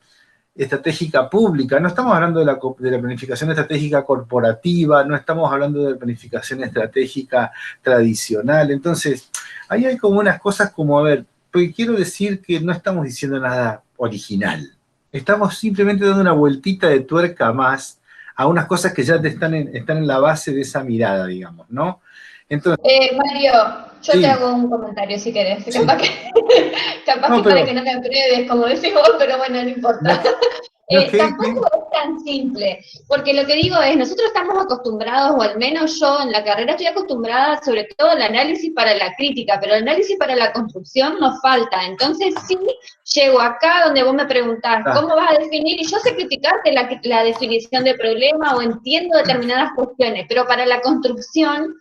estratégica pública. No estamos hablando de la planificación estratégica corporativa, no estamos hablando de la planificación estratégica tradicional. Entonces, ahí hay como unas cosas como, a ver, porque quiero decir que no estamos diciendo nada original. Estamos simplemente dando una vueltita de tuerca más a unas cosas que ya están en la base de esa mirada, digamos, ¿no? Entonces, Mario, yo sí, te hago un comentario si querés. sí. Capaz No, que pero, para que no me apruebes, como decís vos, pero bueno, no importa. Tampoco es tan simple, porque lo que digo es, nosotros estamos acostumbrados, o al menos yo en la carrera estoy acostumbrada sobre todo al análisis para la crítica, pero el análisis para la construcción nos falta. Entonces sí, llego acá donde vos me preguntás, ¿cómo vas a definir? Y yo sé criticarte la definición de problema o entiendo determinadas cuestiones, pero para la construcción,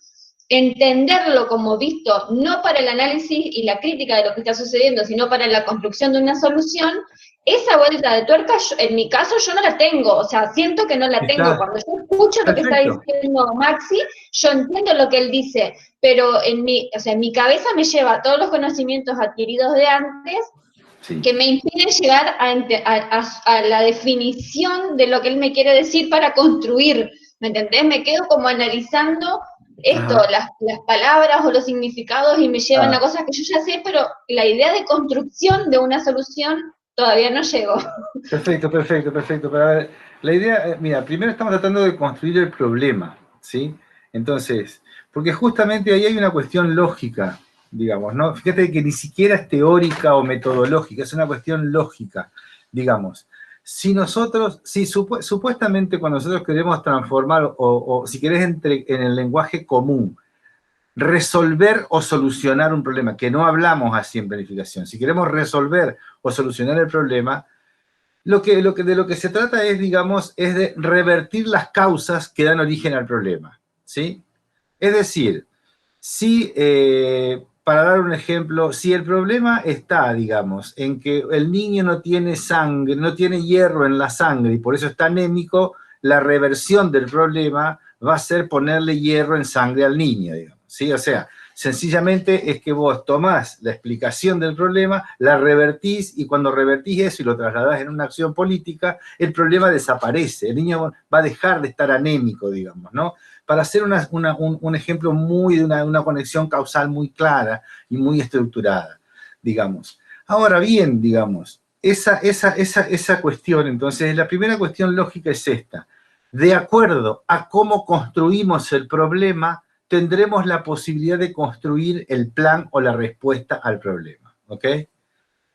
entenderlo como visto, no para el análisis y la crítica de lo que está sucediendo, sino para la construcción de una solución, esa vuelta de tuerca, en mi caso, yo no la tengo, o sea, siento que no la tengo. Cuando yo escucho lo que está diciendo Maxi, yo entiendo lo que él dice, pero en mi cabeza me lleva todos los conocimientos adquiridos de antes, sí, que me impiden llegar a la definición de lo que él me quiere decir para construir, ¿me entendés? Me quedo como analizando esto, las palabras o los significados y me llevan a cosas que yo ya sé, pero la idea de construcción de una solución todavía no llegó. Perfecto. Pero a ver, la idea, mira, primero estamos tratando de construir el problema, ¿sí? Entonces, porque justamente ahí hay una cuestión lógica, digamos, ¿no? Fíjate que ni siquiera es teórica o metodológica, es una cuestión lógica, digamos. Si nosotros, supuestamente cuando nosotros queremos transformar, o si querés en el lenguaje común, resolver o solucionar un problema, que no hablamos así en planificación, si queremos resolver o solucionar el problema, de lo que se trata es, digamos, es de revertir las causas que dan origen al problema, ¿sí? Es decir, si, para dar un ejemplo, si el problema está, digamos, en que el niño no tiene sangre, no tiene hierro en la sangre y por eso está anémico, la reversión del problema va a ser ponerle hierro en sangre al niño, digamos, ¿sí? O sea, sencillamente es que vos tomás la explicación del problema, la revertís, y cuando revertís eso y lo trasladás en una acción política, el problema desaparece, el niño va a dejar de estar anémico, digamos, ¿no? Para hacer un ejemplo muy de una conexión causal muy clara y muy estructurada, digamos. Ahora bien, digamos, esa cuestión, entonces, la primera cuestión lógica es esta. De acuerdo a cómo construimos el problema, tendremos la posibilidad de construir el plan o la respuesta al problema, ¿ok?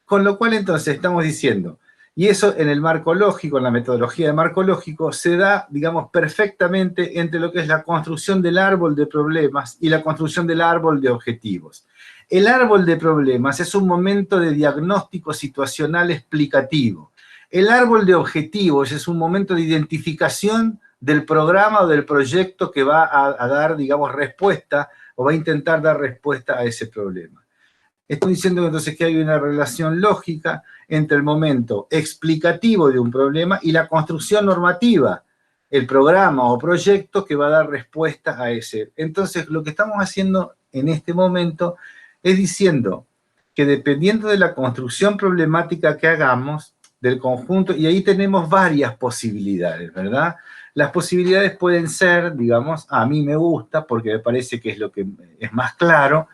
Con lo cual, entonces, estamos diciendo, y eso en el marco lógico, en la metodología de marco lógico, se da, digamos, perfectamente entre lo que es la construcción del árbol de problemas y la construcción del árbol de objetivos. El árbol de problemas es un momento de diagnóstico situacional explicativo. El árbol de objetivos es un momento de identificación del programa o del proyecto que va a dar, digamos, respuesta o va a intentar dar respuesta a ese problema. Estoy diciendo entonces que hay una relación lógica entre el momento explicativo de un problema y la construcción normativa, el programa o proyecto que va a dar respuesta a ese. Entonces, lo que estamos haciendo en este momento es diciendo que dependiendo de la construcción problemática que hagamos, del conjunto, y ahí tenemos varias posibilidades, ¿verdad? Las posibilidades pueden ser, digamos, a mí me gusta, porque me parece que es lo que es más claro,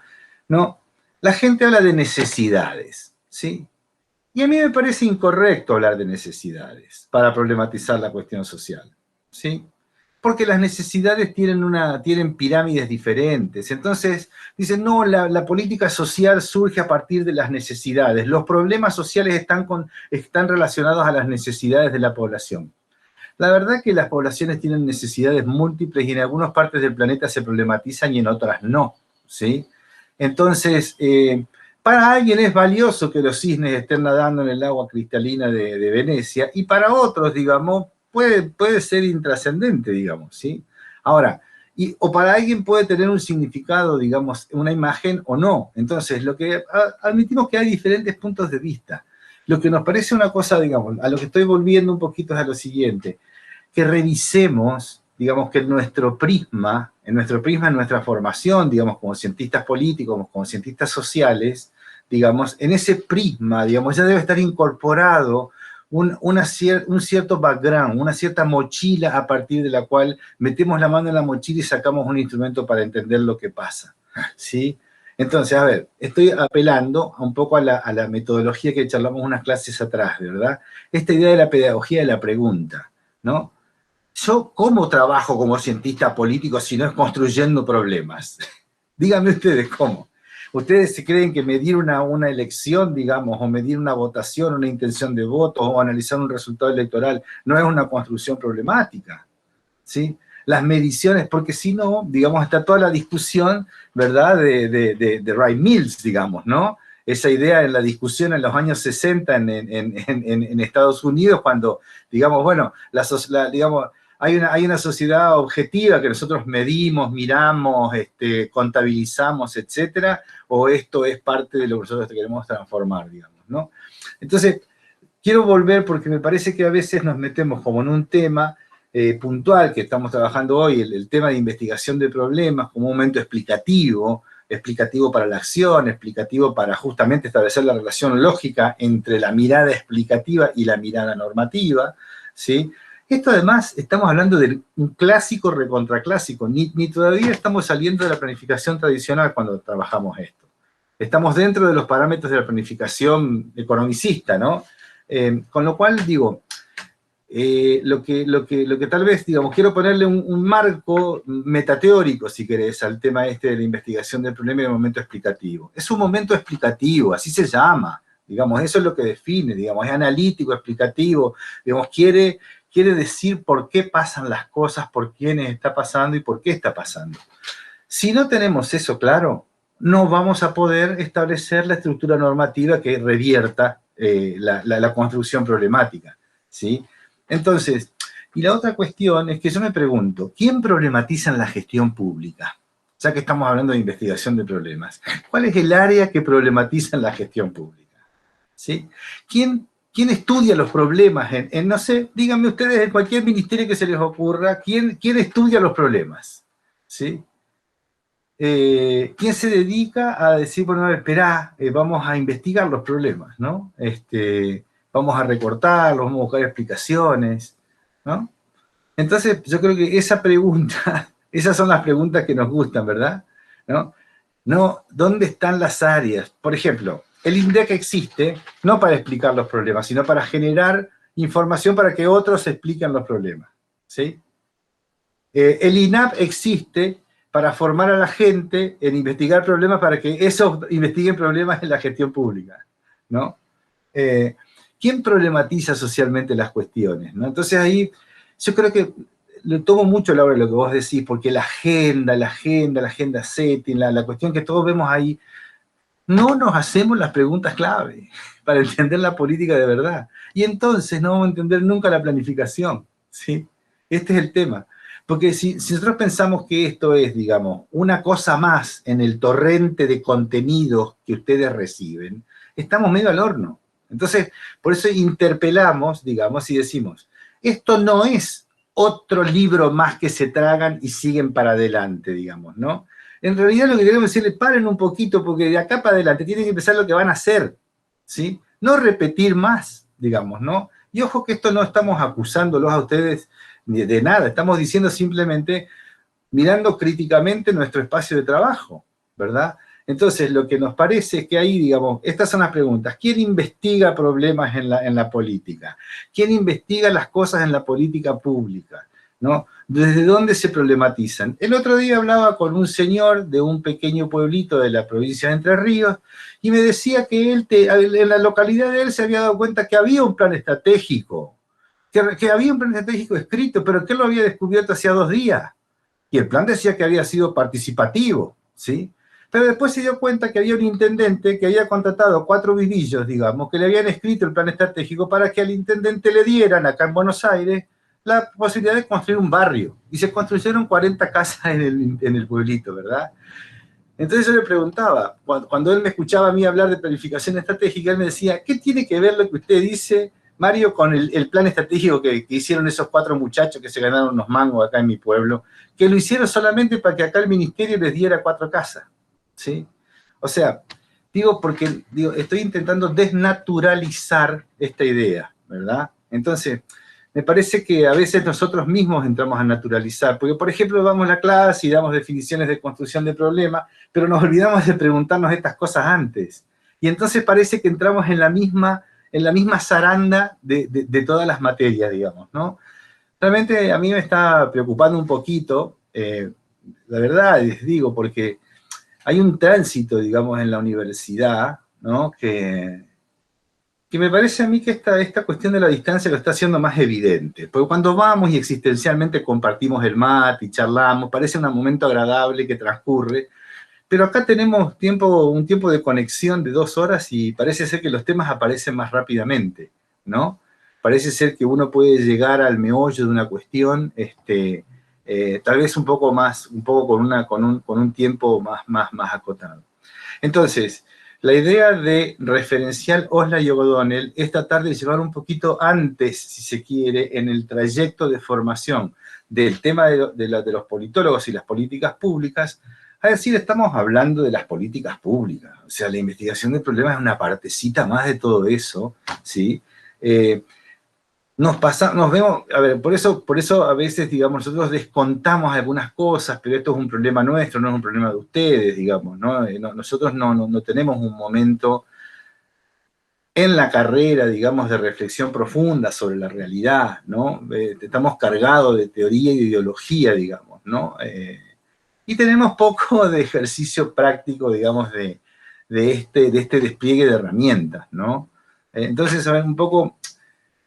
¿no? La gente habla de necesidades, ¿sí? Y a mí me parece incorrecto hablar de necesidades para problematizar la cuestión social, ¿sí? Porque las necesidades tienen pirámides diferentes. Entonces, dicen, no, la política social surge a partir de las necesidades. Los problemas sociales están relacionados a las necesidades de la población. La verdad es que las poblaciones tienen necesidades múltiples y en algunas partes del planeta se problematizan y en otras no, ¿sí? Entonces, para alguien es valioso que los cisnes estén nadando en el agua cristalina de Venecia, y para otros, digamos, puede ser intrascendente, digamos, ¿sí? Ahora, o para alguien puede tener un significado, digamos, una imagen o no. Entonces, admitimos que hay diferentes puntos de vista. Lo que nos parece una cosa, digamos, a lo que estoy volviendo un poquito es a lo siguiente, que revisemos, digamos, que en nuestra formación, digamos, como cientistas políticos, como cientistas sociales, digamos, en ese prisma, digamos, ya debe estar incorporado un cierto background, una cierta mochila a partir de la cual metemos la mano en la mochila y sacamos un instrumento para entender lo que pasa, ¿sí? Entonces, a ver, estoy apelando un poco a la metodología que charlamos unas clases atrás, ¿verdad? Esta idea de la pedagogía de la pregunta, ¿no? Yo, ¿cómo trabajo como cientista político si no es construyendo problemas? Díganme ustedes cómo. ¿Ustedes se creen que medir una elección, digamos, o medir una votación, una intención de voto, o analizar un resultado electoral no es una construcción problemática? ¿Sí? Las mediciones, porque si no, digamos, está toda la discusión, ¿verdad?, de Wright Mills, digamos, ¿no? Esa idea en la discusión en los años 60 en Estados Unidos, cuando, digamos, bueno, digamos, hay una sociedad objetiva que nosotros medimos, miramos, contabilizamos, etcétera, o esto es parte de lo que nosotros queremos transformar, digamos, ¿no? Entonces, quiero volver porque me parece que a veces nos metemos como en un tema puntual que estamos trabajando hoy, el tema de investigación de problemas como un momento explicativo para la acción, explicativo para justamente establecer la relación lógica entre la mirada explicativa y la mirada normativa, ¿sí? Esto además, estamos hablando de un clásico recontraclásico, ni todavía estamos saliendo de la planificación tradicional cuando trabajamos esto. Estamos dentro de los parámetros de la planificación economicista, ¿no? Con lo cual, digo, lo que tal vez, digamos, quiero ponerle un marco metateórico, si querés, al tema de la investigación del problema y del momento explicativo. Es un momento explicativo, así se llama, digamos, eso es lo que define, digamos, es analítico, explicativo, digamos, quiere decir por qué pasan las cosas, por quiénes está pasando y por qué está pasando. Si no tenemos eso claro, no vamos a poder establecer la estructura normativa que revierta la construcción problemática, ¿sí? Entonces, y la otra cuestión es que yo me pregunto, ¿quién problematiza en la gestión pública? Ya que estamos hablando de investigación de problemas. ¿Cuál es el área que problematiza en la gestión pública? ¿Sí? ¿Quién estudia los problemas no sé, díganme ustedes, en cualquier ministerio que se les ocurra, ¿quién estudia los problemas? ¿Sí? ¿Quién se dedica a decir, bueno, esperá, vamos a investigar los problemas, ¿no? Vamos a recortarlos, vamos a buscar explicaciones, ¿no? Entonces, yo creo que esa pregunta, esas son las preguntas que nos gustan, ¿verdad? ¿No? ¿Dónde están las áreas? Por ejemplo, el INDEC existe no para explicar los problemas, sino para generar información para que otros expliquen los problemas, ¿sí? El INAP existe para formar a la gente en investigar problemas para que esos investiguen problemas en la gestión pública, ¿no? ¿Quién problematiza socialmente las cuestiones, ¿no? Entonces ahí yo creo que le tomo mucho la hora de lo que vos decís, porque la agenda setting, la cuestión que todos vemos ahí, no nos hacemos las preguntas clave para entender la política de verdad. Y entonces no vamos a entender nunca la planificación, ¿sí? Este es el tema. Porque si nosotros pensamos que esto es, digamos, una cosa más en el torrente de contenidos que ustedes reciben, estamos medio al horno. Entonces, por eso interpelamos, digamos, y decimos, esto no es otro libro más que se tragan y siguen para adelante, digamos, ¿no? En realidad lo que queremos decirle, paren un poquito, porque de acá para adelante tienen que empezar lo que van a hacer, ¿sí? No repetir más, digamos, ¿no? Y ojo que esto no estamos acusándolos a ustedes de nada, estamos diciendo simplemente, mirando críticamente nuestro espacio de trabajo, ¿verdad? Entonces, lo que nos parece es que ahí, digamos, estas son las preguntas. ¿Quién investiga problemas en la política? ¿Quién investiga las cosas en la política pública? ¿No? ¿Desde dónde se problematizan? El otro día hablaba con un señor de un pequeño pueblito de la provincia de Entre Ríos y me decía que él, en la localidad de él se había dado cuenta que había un plan estratégico, que había un plan estratégico escrito, pero que él lo había descubierto hacía 2 días. Y el plan decía que había sido participativo, ¿sí? Pero después se dio cuenta que había un intendente que había contratado 4 vivillos, digamos, que le habían escrito el plan estratégico para que al intendente le dieran, acá en Buenos Aires, la posibilidad de construir un barrio. Y se construyeron 40 casas en el pueblito, ¿verdad? Entonces yo le preguntaba, cuando él me escuchaba a mí hablar de planificación estratégica, él me decía, ¿qué tiene que ver lo que usted dice, Mario, con el plan estratégico que hicieron esos 4 muchachos que se ganaron unos mangos acá en mi pueblo, que lo hicieron solamente para que acá el ministerio les diera 4 casas, ¿sí? O sea, porque estoy intentando desnaturalizar esta idea, ¿verdad? Entonces, me parece que a veces nosotros mismos entramos a naturalizar, porque por ejemplo vamos a la clase y damos definiciones de construcción de problemas, pero nos olvidamos de preguntarnos estas cosas antes. Y entonces parece que entramos en la misma zaranda de todas las materias, digamos, ¿no? Realmente a mí me está preocupando un poquito, la verdad les digo, porque hay un tránsito, digamos, en la universidad, ¿no? Que me parece a mí que esta cuestión de la distancia lo está haciendo más evidente. Porque cuando vamos y existencialmente compartimos el mate y charlamos, parece un momento agradable que transcurre, pero acá tenemos un tiempo de conexión de 2 horas y parece ser que los temas aparecen más rápidamente, ¿no? Parece ser que uno puede llegar al meollo de una cuestión, tal vez un poco con un tiempo más acotado. Entonces, la idea de referencial Osler y O'Donnell es tratar de llevar un poquito antes, si se quiere, en el trayecto de formación del tema de los politólogos y las políticas públicas, a decir, estamos hablando de las políticas públicas, o sea, la investigación del problema es una partecita más de todo eso, ¿sí? Nos vemos, a ver, por eso a veces, digamos, nosotros descontamos algunas cosas, pero esto es un problema nuestro, no es un problema de ustedes, digamos, ¿no? Nosotros no tenemos un momento en la carrera, digamos, de reflexión profunda sobre la realidad, ¿no? Estamos cargados de teoría y de ideología, digamos, ¿no? Y tenemos poco de ejercicio práctico, digamos, de este despliegue de herramientas, ¿no? Entonces, a ver, un poco,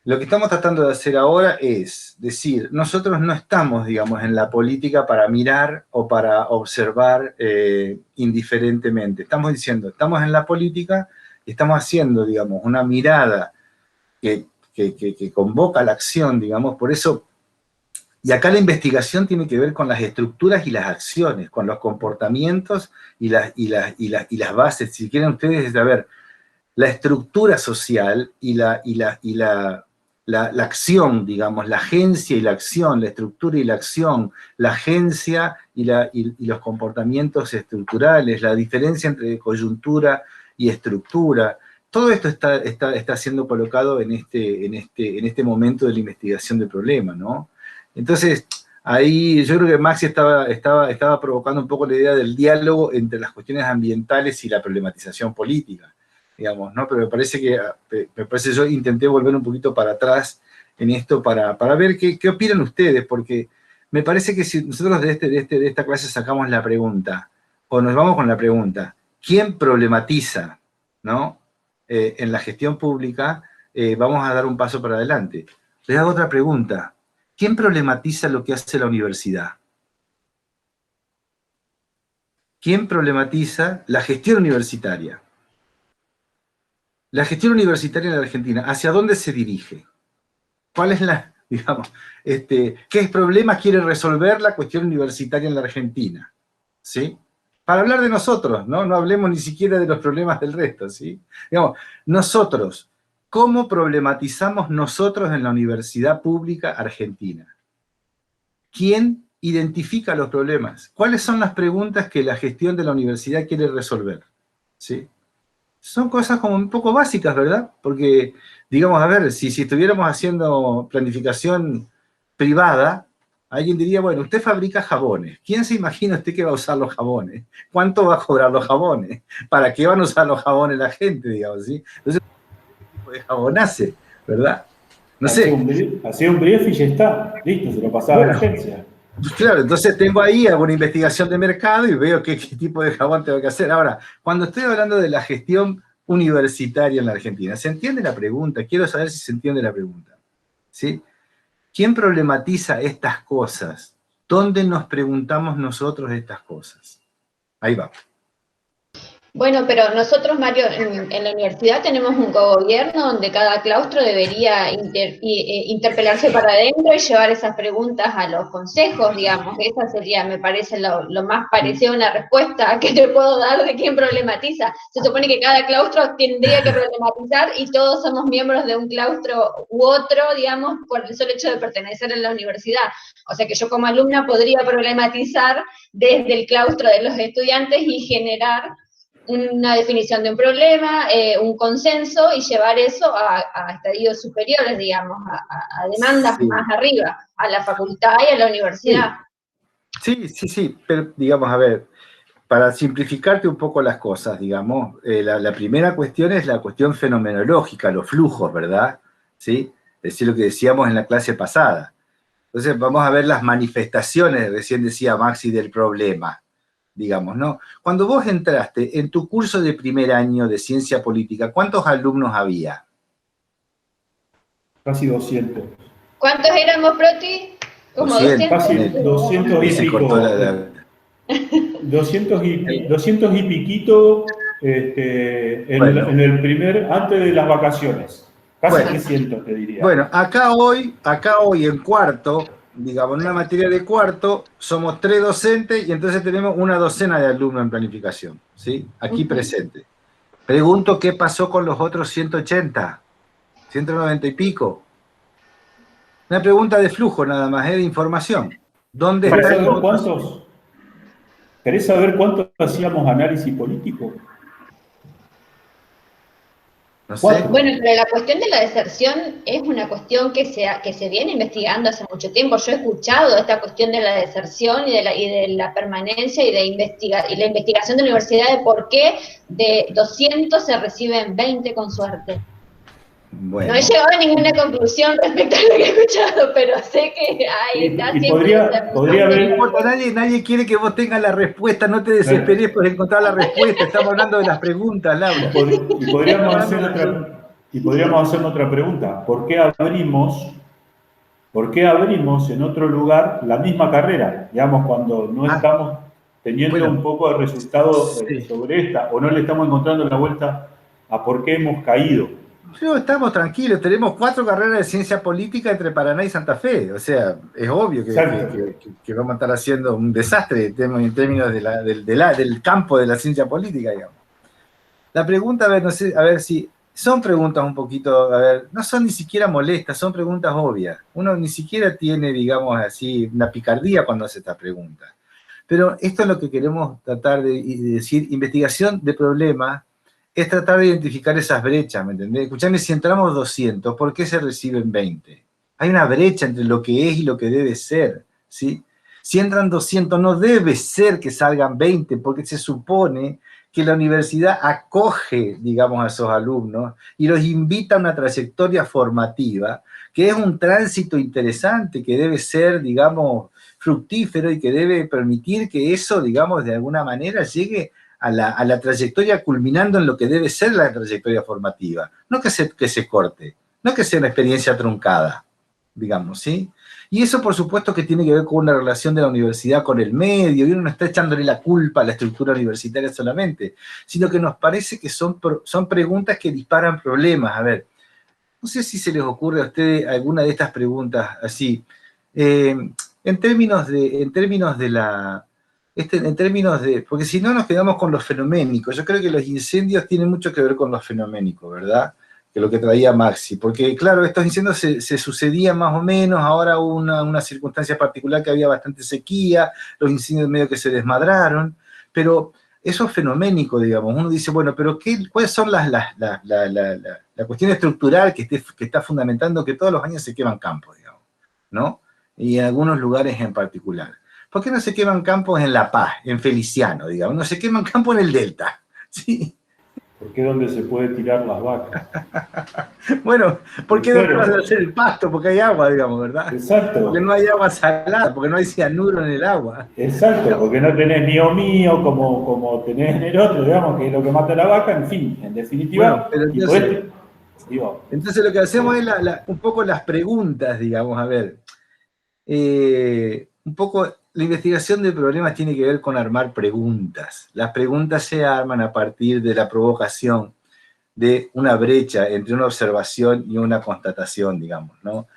lo que estamos tratando de hacer ahora es decir, nosotros no estamos, digamos, en la política para mirar o para observar indiferentemente. Estamos diciendo, estamos en la política y estamos haciendo, digamos, una mirada que convoca la acción, digamos, por eso. Y acá la investigación tiene que ver con las estructuras y las acciones, con los comportamientos y las bases. Si quieren ustedes saber la estructura social y la acción, digamos, la agencia y la acción, la estructura y la acción, la agencia y los comportamientos estructurales, la diferencia entre coyuntura y estructura, todo esto está siendo colocado en este momento de la investigación del problema, ¿no? Entonces, ahí yo creo que Maxi estaba provocando un poco la idea del diálogo entre las cuestiones ambientales y la problematización política, digamos, ¿no? Pero me parece yo intenté volver un poquito para atrás en esto para ver qué opinan ustedes, porque me parece que si nosotros de esta clase sacamos la pregunta, o nos vamos con la pregunta, ¿quién problematiza, ¿no? En la gestión pública, vamos a dar un paso para adelante. Les hago otra pregunta. ¿Quién problematiza lo que hace la universidad? ¿Quién problematiza la gestión universitaria? La gestión universitaria en la Argentina, ¿hacia dónde se dirige? ¿Cuál es digamos, qué problemas quiere resolver la cuestión universitaria en la Argentina? ¿Sí? Para hablar de nosotros, ¿no? No hablemos ni siquiera de los problemas del resto, ¿sí? Digamos, nosotros, ¿cómo problematizamos nosotros en la universidad pública argentina? ¿Quién identifica los problemas? ¿Cuáles son las preguntas que la gestión de la universidad quiere resolver? ¿Sí? Son cosas como un poco básicas, ¿verdad? Porque, digamos, a ver, si estuviéramos haciendo planificación privada, alguien diría, bueno, usted fabrica jabones. ¿Quién se imagina usted que va a usar los jabones? ¿Cuánto va a cobrar los jabones? ¿Para qué van a usar los jabones la gente, digamos, sí? Entonces, ¿qué tipo de jabón hace, verdad? No sé. Hacía un brief y ya está. Listo, se lo pasaba a la agencia. Claro, entonces tengo ahí alguna investigación de mercado y veo qué tipo de jabón tengo que hacer. Ahora, cuando estoy hablando de la gestión universitaria en la Argentina, ¿se entiende la pregunta? Quiero saber si se entiende la pregunta. ¿Sí? ¿Quién problematiza estas cosas? ¿Dónde nos preguntamos nosotros estas cosas? Ahí va. Bueno, pero nosotros, Mario, en la universidad tenemos un cogobierno donde cada claustro debería interpelarse para adentro y llevar esas preguntas a los consejos, digamos. Esa sería, me parece, lo más parecido a una respuesta que te puedo dar de quién problematiza. Se supone que cada claustro tendría que problematizar y todos somos miembros de un claustro u otro, digamos, por el solo hecho de pertenecer a la universidad. O sea que yo como alumna podría problematizar desde el claustro de los estudiantes y generar una definición de un problema, un consenso, y llevar eso a estadios superiores, digamos, a demandas Sí. más arriba, a la facultad y a la universidad. Sí, pero digamos, a ver, para simplificarte un poco las cosas, digamos, la primera cuestión es la cuestión fenomenológica, los flujos, ¿verdad? ¿Sí? Es decir, lo que decíamos en la clase pasada. Entonces vamos a ver las manifestaciones, recién decía Maxi, del problema, digamos, ¿no? Cuando vos entraste en tu curso de primer año de ciencia política, ¿cuántos alumnos había? Casi 200. ¿Cuántos éramos, Proti? Como 200, 200. Casi 200 y se pico. cortó 200 y piquito Bueno. en el primer, antes de las vacaciones. Casi Bueno. 300, te diría. Bueno, acá hoy en cuarto, digamos, en una materia de cuarto, somos 3 docentes y entonces tenemos una docena de alumnos en planificación, ¿sí? Aquí presente. Pregunto qué pasó con los otros 180, 190 y pico. Una pregunta de flujo nada más, de información. ¿Dónde ¿Querés están saber los otros? ¿Querés saber cuánto hacíamos análisis político? No sé. 4. Bueno, pero la cuestión de la deserción es una cuestión que se viene investigando hace mucho tiempo. Yo he escuchado esta cuestión de la deserción y de la permanencia y la investigación de la universidad de por qué de 200 se reciben 20 con suerte. Bueno. No he llegado a ninguna conclusión respecto a lo que he escuchado, pero sé que está Y siempre podría No haber... importa, nadie quiere que vos tengas la respuesta, no te desesperes por encontrar la respuesta, estamos hablando de las preguntas, Laura. Y podríamos hacer otra pregunta. ¿Por qué abrimos en otro lugar la misma carrera? Digamos, cuando no estamos teniendo un poco de resultado sobre esta, o no le estamos encontrando la vuelta a por qué hemos caído. No, estamos tranquilos, tenemos 4 carreras de ciencia política entre Paraná y Santa Fe, o sea, es obvio que vamos a estar haciendo un desastre en términos del campo de la ciencia política, digamos. La pregunta, a ver, no sé, a ver si son preguntas un poquito, a ver, no son ni siquiera molestas, son preguntas obvias. Uno ni siquiera tiene, digamos así, una picardía cuando hace esta pregunta. Pero esto es lo que queremos tratar de decir, investigación de problemas, es tratar de identificar esas brechas, ¿me entendés? Escuchame, si entramos 200, ¿por qué se reciben 20? Hay una brecha entre lo que es y lo que debe ser, ¿sí? Si entran 200, no debe ser que salgan 20, porque se supone que la universidad acoge, digamos, a esos alumnos y los invita a una trayectoria formativa, que es un tránsito interesante, que debe ser, digamos, fructífero y que debe permitir que eso, digamos, de alguna manera llegue a la trayectoria culminando en lo que debe ser la trayectoria formativa. No que se corte, no que sea una experiencia truncada, digamos, ¿sí? Y eso, por supuesto, que tiene que ver con una relación de la universidad con el medio, y uno no está echándole la culpa a la estructura universitaria solamente, sino que nos parece que son preguntas que disparan problemas. A ver, no sé si se les ocurre a ustedes alguna de estas preguntas así. En términos de, porque si no nos quedamos con los fenoménicos. Yo creo que los incendios tienen mucho que ver con los fenoménicos, ¿verdad? Que lo que traía Maxi, porque claro, estos incendios se sucedían más o menos, ahora hubo una circunstancia particular que había bastante sequía, los incendios medio que se desmadraron, pero eso es fenoménico, digamos. Uno dice, bueno, pero ¿cuáles son la cuestión estructural que está fundamentando que todos los años se queman campos, digamos, ¿no? Y en algunos lugares en particular. ¿Por qué no se queman campos en La Paz, en Feliciano, digamos? No se queman campos en el Delta, ¿sí? Porque es donde se puede tirar las vacas. Bueno, ¿por qué no vas a hacer el pasto? Porque hay agua, digamos, ¿verdad? Exacto. Porque no hay agua salada, porque no hay cianuro en el agua. Exacto, porque no tenés mío como tenés en el otro, digamos, que es lo que mata a la vaca, en fin, en definitiva. Bueno, pero entonces lo que hacemos es un poco las preguntas, digamos, a ver. Un poco la investigación de problemas tiene que ver con armar preguntas. Las preguntas se arman a partir de la provocación de una brecha entre una observación y una constatación, digamos, ¿no?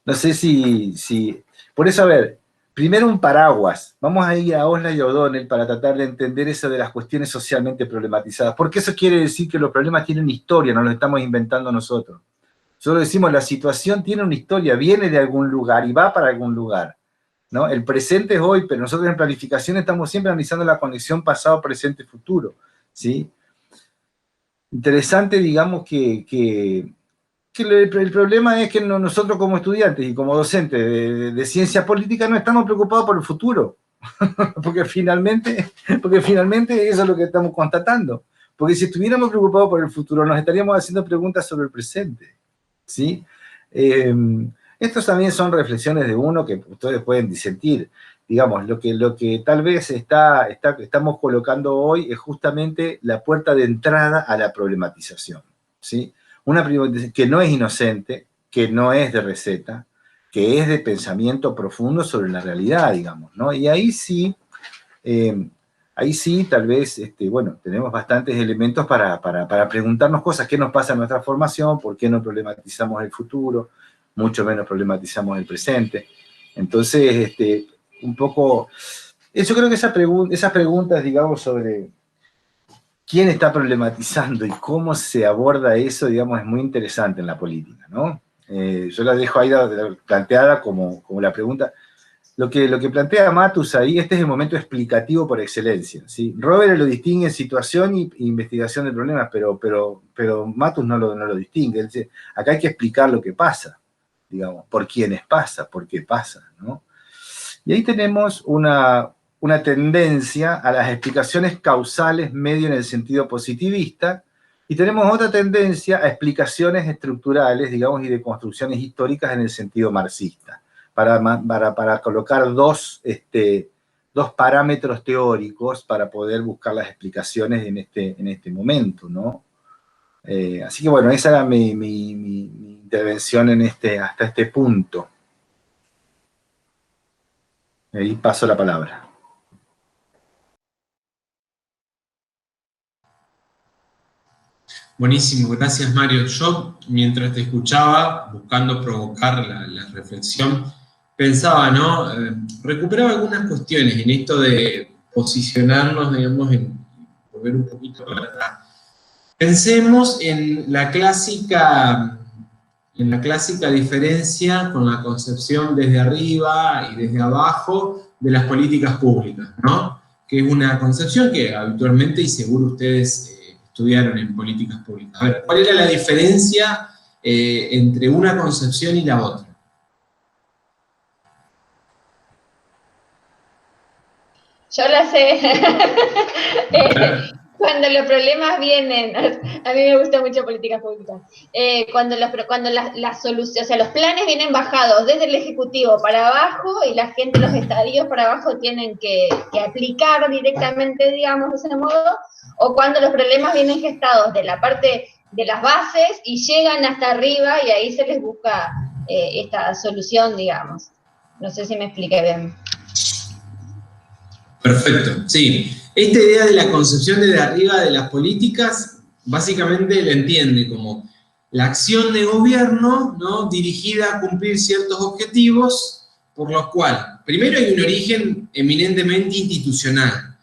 No sé si... Por eso, a ver, primero un paraguas. Vamos a ir a Osler y O'Donnell para tratar de entender eso de las cuestiones socialmente problematizadas. Porque eso quiere decir que los problemas tienen historia, no los estamos inventando nosotros. Solo decimos, la situación tiene una historia, viene de algún lugar y va para algún lugar. ¿no? El presente es hoy, pero nosotros en planificación estamos siempre analizando la conexión pasado, presente, futuro, ¿sí? Interesante, digamos, que el problema es que nosotros como estudiantes y como docentes de ciencia política no estamos preocupados por el futuro, porque finalmente eso es lo que estamos constatando. Porque si estuviéramos preocupados por el futuro, nos estaríamos haciendo preguntas sobre el presente, ¿sí? Estos también son reflexiones de uno que ustedes pueden disentir. Digamos, lo que tal vez estamos colocando hoy es justamente la puerta de entrada a la problematización, ¿sí? Una problematización que no es inocente, que no es de receta, que es de pensamiento profundo sobre la realidad, digamos, ¿no? Y ahí sí, tal vez, bueno, tenemos bastantes elementos para preguntarnos cosas. ¿Qué nos pasa en nuestra formación? ¿Por qué no problematizamos el futuro? Mucho menos problematizamos el presente. Entonces, un poco, yo creo que esas preguntas, digamos, sobre quién está problematizando y cómo se aborda eso, digamos, es muy interesante en la política, ¿no? Yo la dejo ahí planteada como la pregunta. Lo que plantea Matus ahí, este es el momento explicativo por excelencia, ¿sí? Robert lo distingue en situación e investigación de problemas, pero Matus no lo distingue. Él dice, acá hay que explicar lo que pasa, digamos, por quiénes pasa, por qué pasa, ¿no? Y ahí tenemos una tendencia a las explicaciones causales medio en el sentido positivista, y tenemos otra tendencia a explicaciones estructurales, digamos, y de construcciones históricas en el sentido marxista, para colocar dos parámetros teóricos para poder buscar las explicaciones en este momento, ¿no? Así que bueno, esa era mi intervención hasta este punto. Ahí paso la palabra. Buenísimo, gracias Mario. Yo, mientras te escuchaba, buscando provocar la reflexión, pensaba, ¿no? Recuperaba algunas cuestiones en esto de posicionarnos, digamos, volver un poquito para atrás. Pensemos en la clásica diferencia con la concepción desde arriba y desde abajo de las políticas públicas, ¿no? Que es una concepción que habitualmente, y seguro ustedes estudiaron en políticas públicas. A ver, ¿cuál era la diferencia entre una concepción y la otra? Yo la sé. Cuando los problemas vienen, a mí me gusta mucho políticas públicas, cuando las soluciones, o sea, los planes vienen bajados desde el Ejecutivo para abajo y la gente, los estadios para abajo tienen que aplicar directamente, digamos, de ese modo, o cuando los problemas vienen gestados de la parte de las bases y llegan hasta arriba y ahí se les busca esta solución, digamos. No sé si me expliqué bien. Perfecto, sí. Esta idea de la concepción desde arriba de las políticas, básicamente la entiende como la acción de gobierno, ¿no?, dirigida a cumplir ciertos objetivos, por los cuales, primero, hay un origen eminentemente institucional.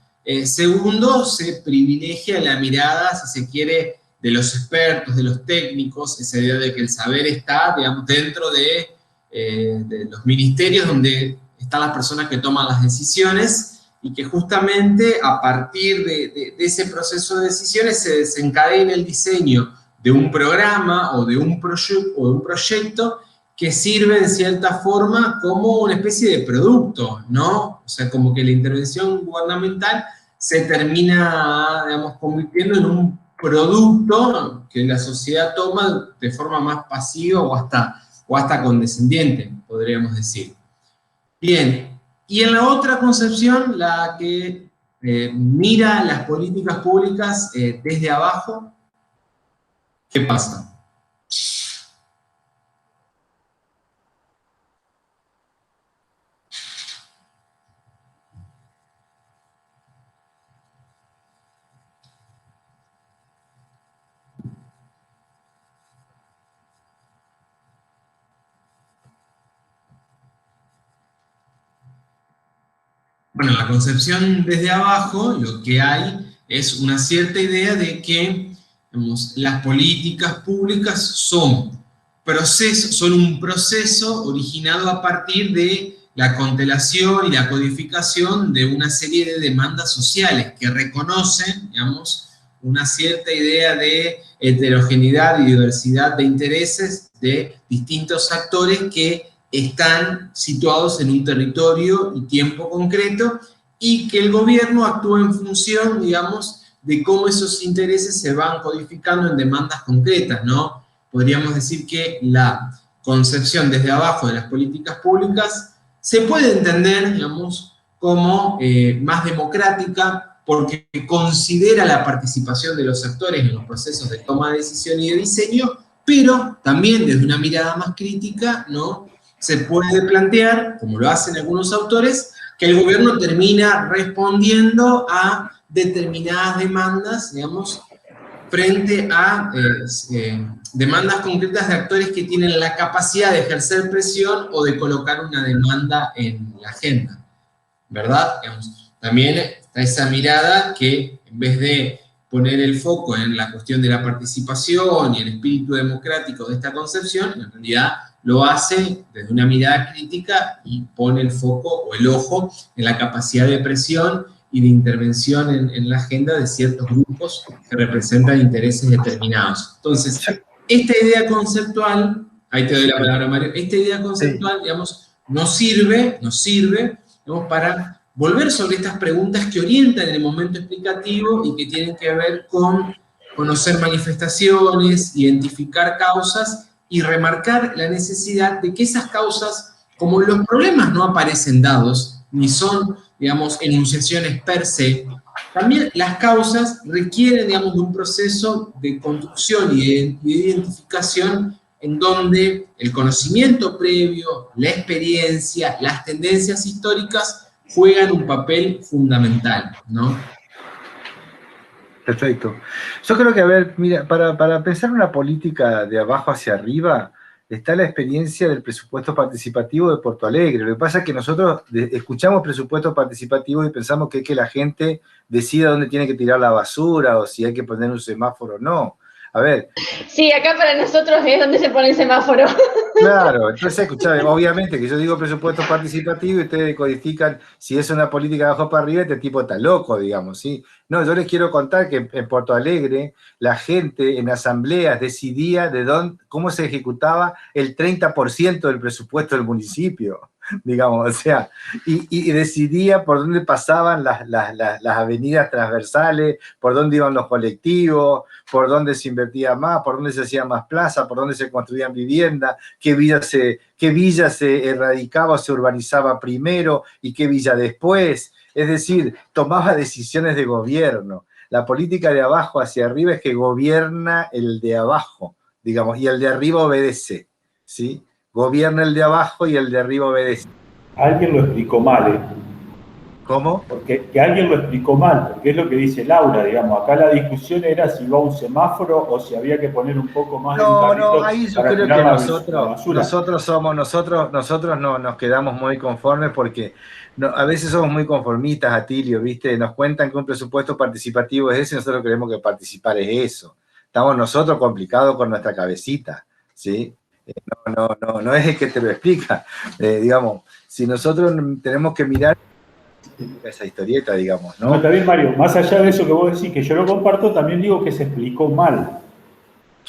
Segundo, se privilegia la mirada, si se quiere, de los expertos, de los técnicos, esa idea de que el saber está, digamos, dentro de los ministerios donde están las personas que toman las decisiones, y que justamente a partir de ese proceso de decisiones se desencadena el diseño de un programa o de un proyecto que sirve en cierta forma como una especie de producto, ¿no? O sea, como que la intervención gubernamental se termina, digamos, convirtiendo en un producto que la sociedad toma de forma más pasiva o hasta condescendiente, podríamos decir. Bien. Y en la otra concepción, la que mira las políticas públicas desde abajo, ¿qué pasa? Bueno, la concepción desde abajo, lo que hay es una cierta idea de que, digamos, las políticas públicas son un proceso originado a partir de la constelación y la codificación de una serie de demandas sociales que reconocen, digamos, una cierta idea de heterogeneidad y diversidad de intereses de distintos actores que están situados en un territorio y tiempo concreto y que el gobierno actúa en función, digamos, de cómo esos intereses se van codificando en demandas concretas, ¿no? Podríamos decir que la concepción desde abajo de las políticas públicas se puede entender, digamos, como más democrática porque considera la participación de los actores en los procesos de toma de decisión y de diseño, pero también desde una mirada más crítica, ¿no? Se puede plantear, como lo hacen algunos autores, que el gobierno termina respondiendo a determinadas demandas, digamos, frente a demandas concretas de actores que tienen la capacidad de ejercer presión o de colocar una demanda en la agenda, ¿verdad? Digamos, también está esa mirada que en vez de poner el foco en la cuestión de la participación y el espíritu democrático de esta concepción, en realidad lo hace desde una mirada crítica y pone el foco o el ojo en la capacidad de presión y de intervención en la agenda de ciertos grupos que representan intereses determinados. Entonces, esta idea conceptual, ahí te doy la palabra, Mario, esta idea conceptual, digamos, nos sirve, digamos, para volver sobre estas preguntas que orientan el momento explicativo y que tienen que ver con conocer manifestaciones, identificar causas y remarcar la necesidad de que esas causas, como los problemas no aparecen dados, ni son, digamos, enunciaciones per se, también las causas requieren, digamos, de un proceso de construcción y de identificación en donde el conocimiento previo, la experiencia, las tendencias históricas juegan un papel fundamental, ¿no? Perfecto. Yo creo que, a ver, mira, para pensar una política de abajo hacia arriba, está la experiencia del presupuesto participativo de Porto Alegre. Lo que pasa es que nosotros escuchamos presupuesto participativo y pensamos que es que la gente decida dónde tiene que tirar la basura o si hay que poner un semáforo o no. A ver. Sí, acá para nosotros es donde se pone el semáforo. Claro, entonces, escuchame, obviamente que yo digo presupuesto participativo y ustedes codifican si es una política de abajo para arriba, este tipo está loco, digamos, ¿sí? No, yo les quiero contar que en Porto Alegre la gente en asambleas decidía cómo se ejecutaba el 30% del presupuesto del municipio, digamos, o sea, y decidía por dónde pasaban las avenidas transversales, por dónde iban los colectivos, por dónde se invertía más, por dónde se hacía más plaza, por dónde se construían viviendas, qué villa se erradicaba o se urbanizaba primero y qué villa después. Es decir, tomaba decisiones de gobierno. La política de abajo hacia arriba es que gobierna el de abajo, digamos, y el de arriba obedece, ¿sí? Gobierna el de abajo y el de arriba obedece. Alguien lo explicó mal, ¿eh? ¿Cómo? Porque que alguien lo explicó mal, porque es lo que dice Laura, digamos. Acá la discusión era si iba a un semáforo o si había que poner un poco más de un carrito. No, ahí yo creo que nosotros no nos quedamos muy conformes porque a veces somos muy conformistas, Atilio, ¿viste? Nos cuentan que un presupuesto participativo es ese y nosotros creemos que participar es eso. Estamos nosotros complicados con nuestra cabecita, ¿sí? No es el que te lo explica. Digamos, si nosotros tenemos que mirar esa historieta, digamos, ¿no? No, está bien, Mario. Más allá de eso que vos decís, que yo lo comparto, también digo que se explicó mal.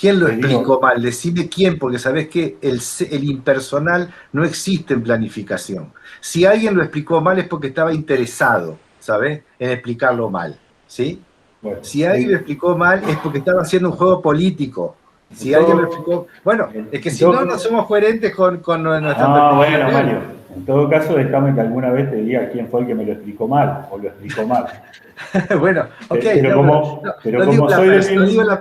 ¿Quién lo explicó mal? Decime quién, porque sabés que el impersonal no existe en planificación. Si alguien lo explicó mal es porque estaba interesado, ¿sabés? En explicarlo mal, ¿sí? Bueno, si alguien lo explicó mal es porque estaba haciendo un juego político. Si alguien lo explicó... Bueno, es que si no somos coherentes con nuestra... No, bueno, Mario. En todo caso, déjame que alguna vez te diga quién fue el que me lo explicó mal, o lo explicó mal. Bueno, ok. Pero como soy de... No digo la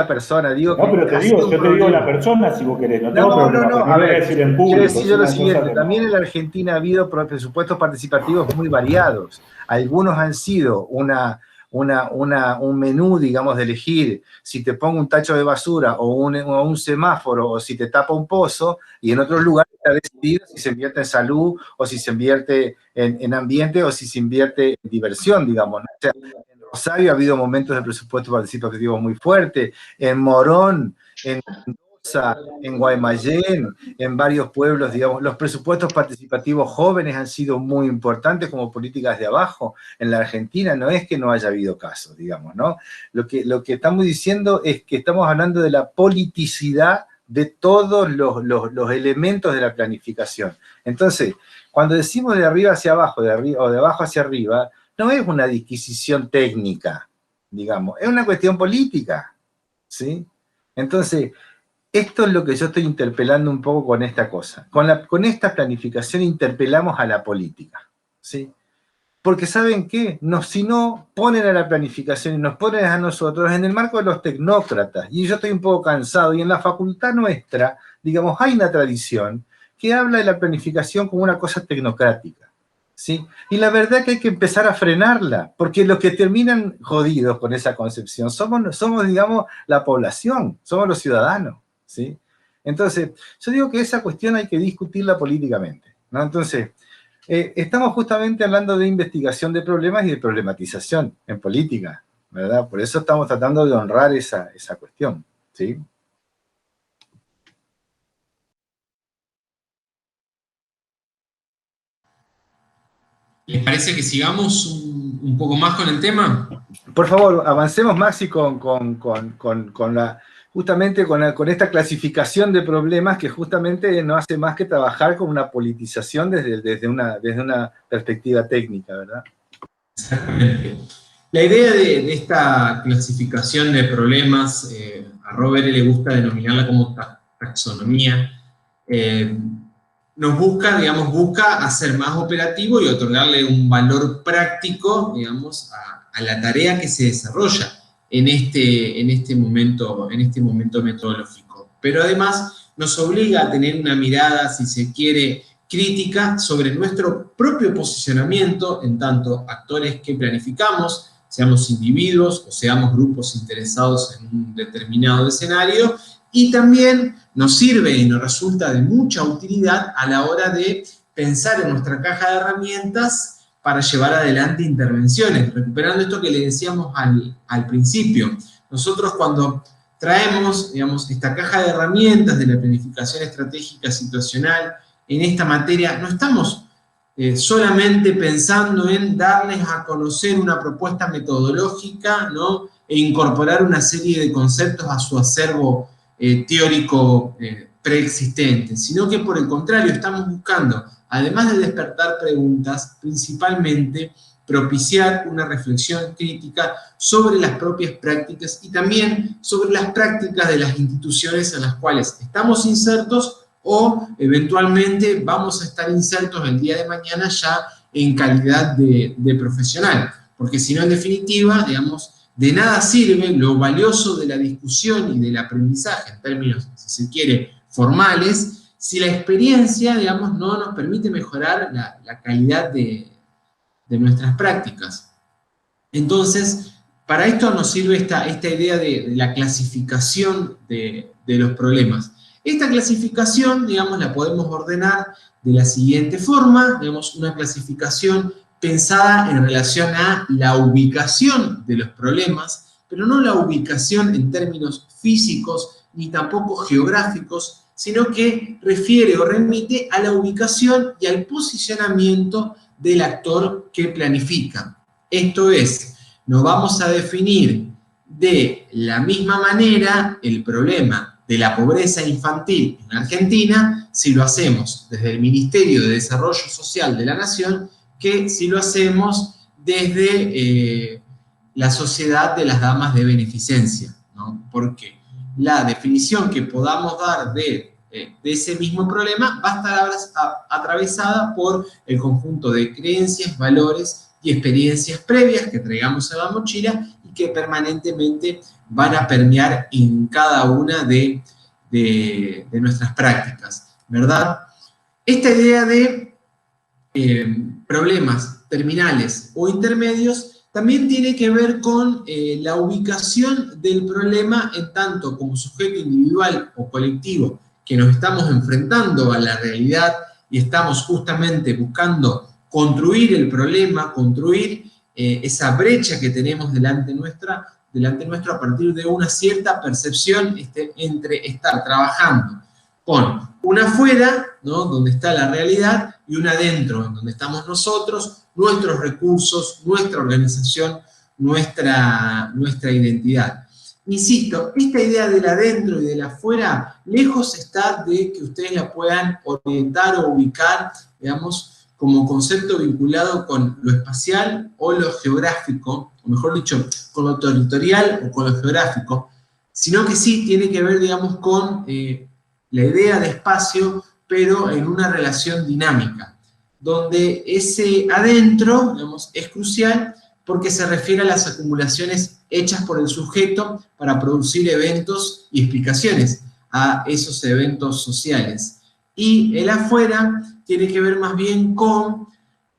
persona, digo no, pero yo te digo la persona si vos querés. No tengo problema. A ver, decir en público, quiero decir yo lo siguiente. También en la Argentina ha habido presupuestos participativos muy variados. Algunos han sido un menú, digamos, de elegir si te pongo un tacho de basura o un semáforo o si te tapa un pozo, y en otros lugares está decidido si se invierte en salud o si se invierte en ambiente o si se invierte en diversión, digamos, ¿no? O sea, en Rosario ha habido momentos de presupuesto participativo muy fuerte, en Morón, en en Guaymallén, en varios pueblos, digamos, los presupuestos participativos jóvenes han sido muy importantes como políticas de abajo. En la Argentina no es que no haya habido casos, digamos, ¿no? Lo que estamos diciendo es que estamos hablando de la politicidad de todos los elementos de la planificación. Entonces, cuando decimos de arriba hacia abajo, o de abajo hacia arriba, no es una disquisición técnica, digamos, es una cuestión política, ¿sí? Entonces, esto es lo que yo estoy interpelando un poco con esta cosa. Con esta planificación interpelamos a la política, ¿sí? Porque ¿saben qué? Si no ponen a la planificación y nos ponen a nosotros en el marco de los tecnócratas, y yo estoy un poco cansado, y en la facultad nuestra, digamos, hay una tradición que habla de la planificación como una cosa tecnocrática, ¿sí? Y la verdad que hay que empezar a frenarla, porque los que terminan jodidos con esa concepción somos digamos, la población, somos los ciudadanos, ¿sí? Entonces, yo digo que esa cuestión hay que discutirla políticamente, ¿no? Entonces, estamos justamente hablando de investigación de problemas y de problematización en política, ¿verdad? Por eso estamos tratando de honrar esa cuestión, ¿sí? ¿Les parece que sigamos un poco más con el tema? Por favor, avancemos, Maxi, justamente con esta clasificación de problemas que justamente no hace más que trabajar con una politización desde una perspectiva técnica, ¿verdad? Exactamente. La idea de esta clasificación de problemas, a Robert le gusta denominarla como taxonomía, nos busca hacer más operativo y otorgarle un valor práctico, digamos, a la tarea que se desarrolla en este momento metodológico. Pero además nos obliga a tener una mirada, si se quiere, crítica sobre nuestro propio posicionamiento en tanto actores que planificamos, seamos individuos o seamos grupos interesados en un determinado escenario, y también nos sirve y nos resulta de mucha utilidad a la hora de pensar en nuestra caja de herramientas para llevar adelante intervenciones, recuperando esto que le decíamos al principio. Nosotros cuando traemos, digamos, esta caja de herramientas de la planificación estratégica situacional en esta materia, no estamos solamente pensando en darles a conocer una propuesta metodológica, ¿no? E incorporar una serie de conceptos a su acervo teórico preexistente, sino que por el contrario estamos buscando, además de despertar preguntas, principalmente propiciar una reflexión crítica sobre las propias prácticas y también sobre las prácticas de las instituciones en las cuales estamos insertos o eventualmente vamos a estar insertos el día de mañana ya en calidad de profesional, porque si no, en definitiva, digamos, de nada sirve lo valioso de la discusión y del aprendizaje en términos, si se quiere, formales, si la experiencia, digamos, no nos permite mejorar la calidad de nuestras prácticas. Entonces, para esto nos sirve esta idea de la clasificación de los problemas. Esta clasificación, digamos, la podemos ordenar de la siguiente forma, digamos, una clasificación pensada en relación a la ubicación de los problemas, pero no la ubicación en términos físicos ni tampoco geográficos, sino que refiere o remite a la ubicación y al posicionamiento del actor que planifica. Esto es, nos vamos a definir de la misma manera el problema de la pobreza infantil en Argentina si lo hacemos desde el Ministerio de Desarrollo Social de la Nación que si lo hacemos desde la Sociedad de las Damas de Beneficencia, ¿no? Porque la definición que podamos dar de ese mismo problema va a estar atravesada por el conjunto de creencias, valores y experiencias previas que traigamos en la mochila y que permanentemente van a permear en cada una de nuestras prácticas, ¿verdad? Esta idea de problemas terminales o intermedios también tiene que ver con la ubicación del problema en tanto como sujeto individual o colectivo que nos estamos enfrentando a la realidad y estamos justamente buscando construir el problema, construir esa brecha que tenemos delante nuestra delante nuestro a partir de una cierta percepción entre estar trabajando con un afuera, ¿no?, donde está la realidad, y un adentro, en donde estamos nosotros, nuestros recursos, nuestra organización, nuestra identidad. Insisto, esta idea del adentro y del afuera, lejos está de que ustedes la puedan orientar o ubicar, digamos, como concepto vinculado con lo espacial o lo geográfico, o mejor dicho, con lo territorial o con lo geográfico, sino que sí tiene que ver, digamos, con la idea de espacio, pero en una relación dinámica, donde ese adentro, digamos, es crucial porque se refiere a las acumulaciones hechas por el sujeto para producir eventos y explicaciones a esos eventos sociales. Y el afuera tiene que ver más bien con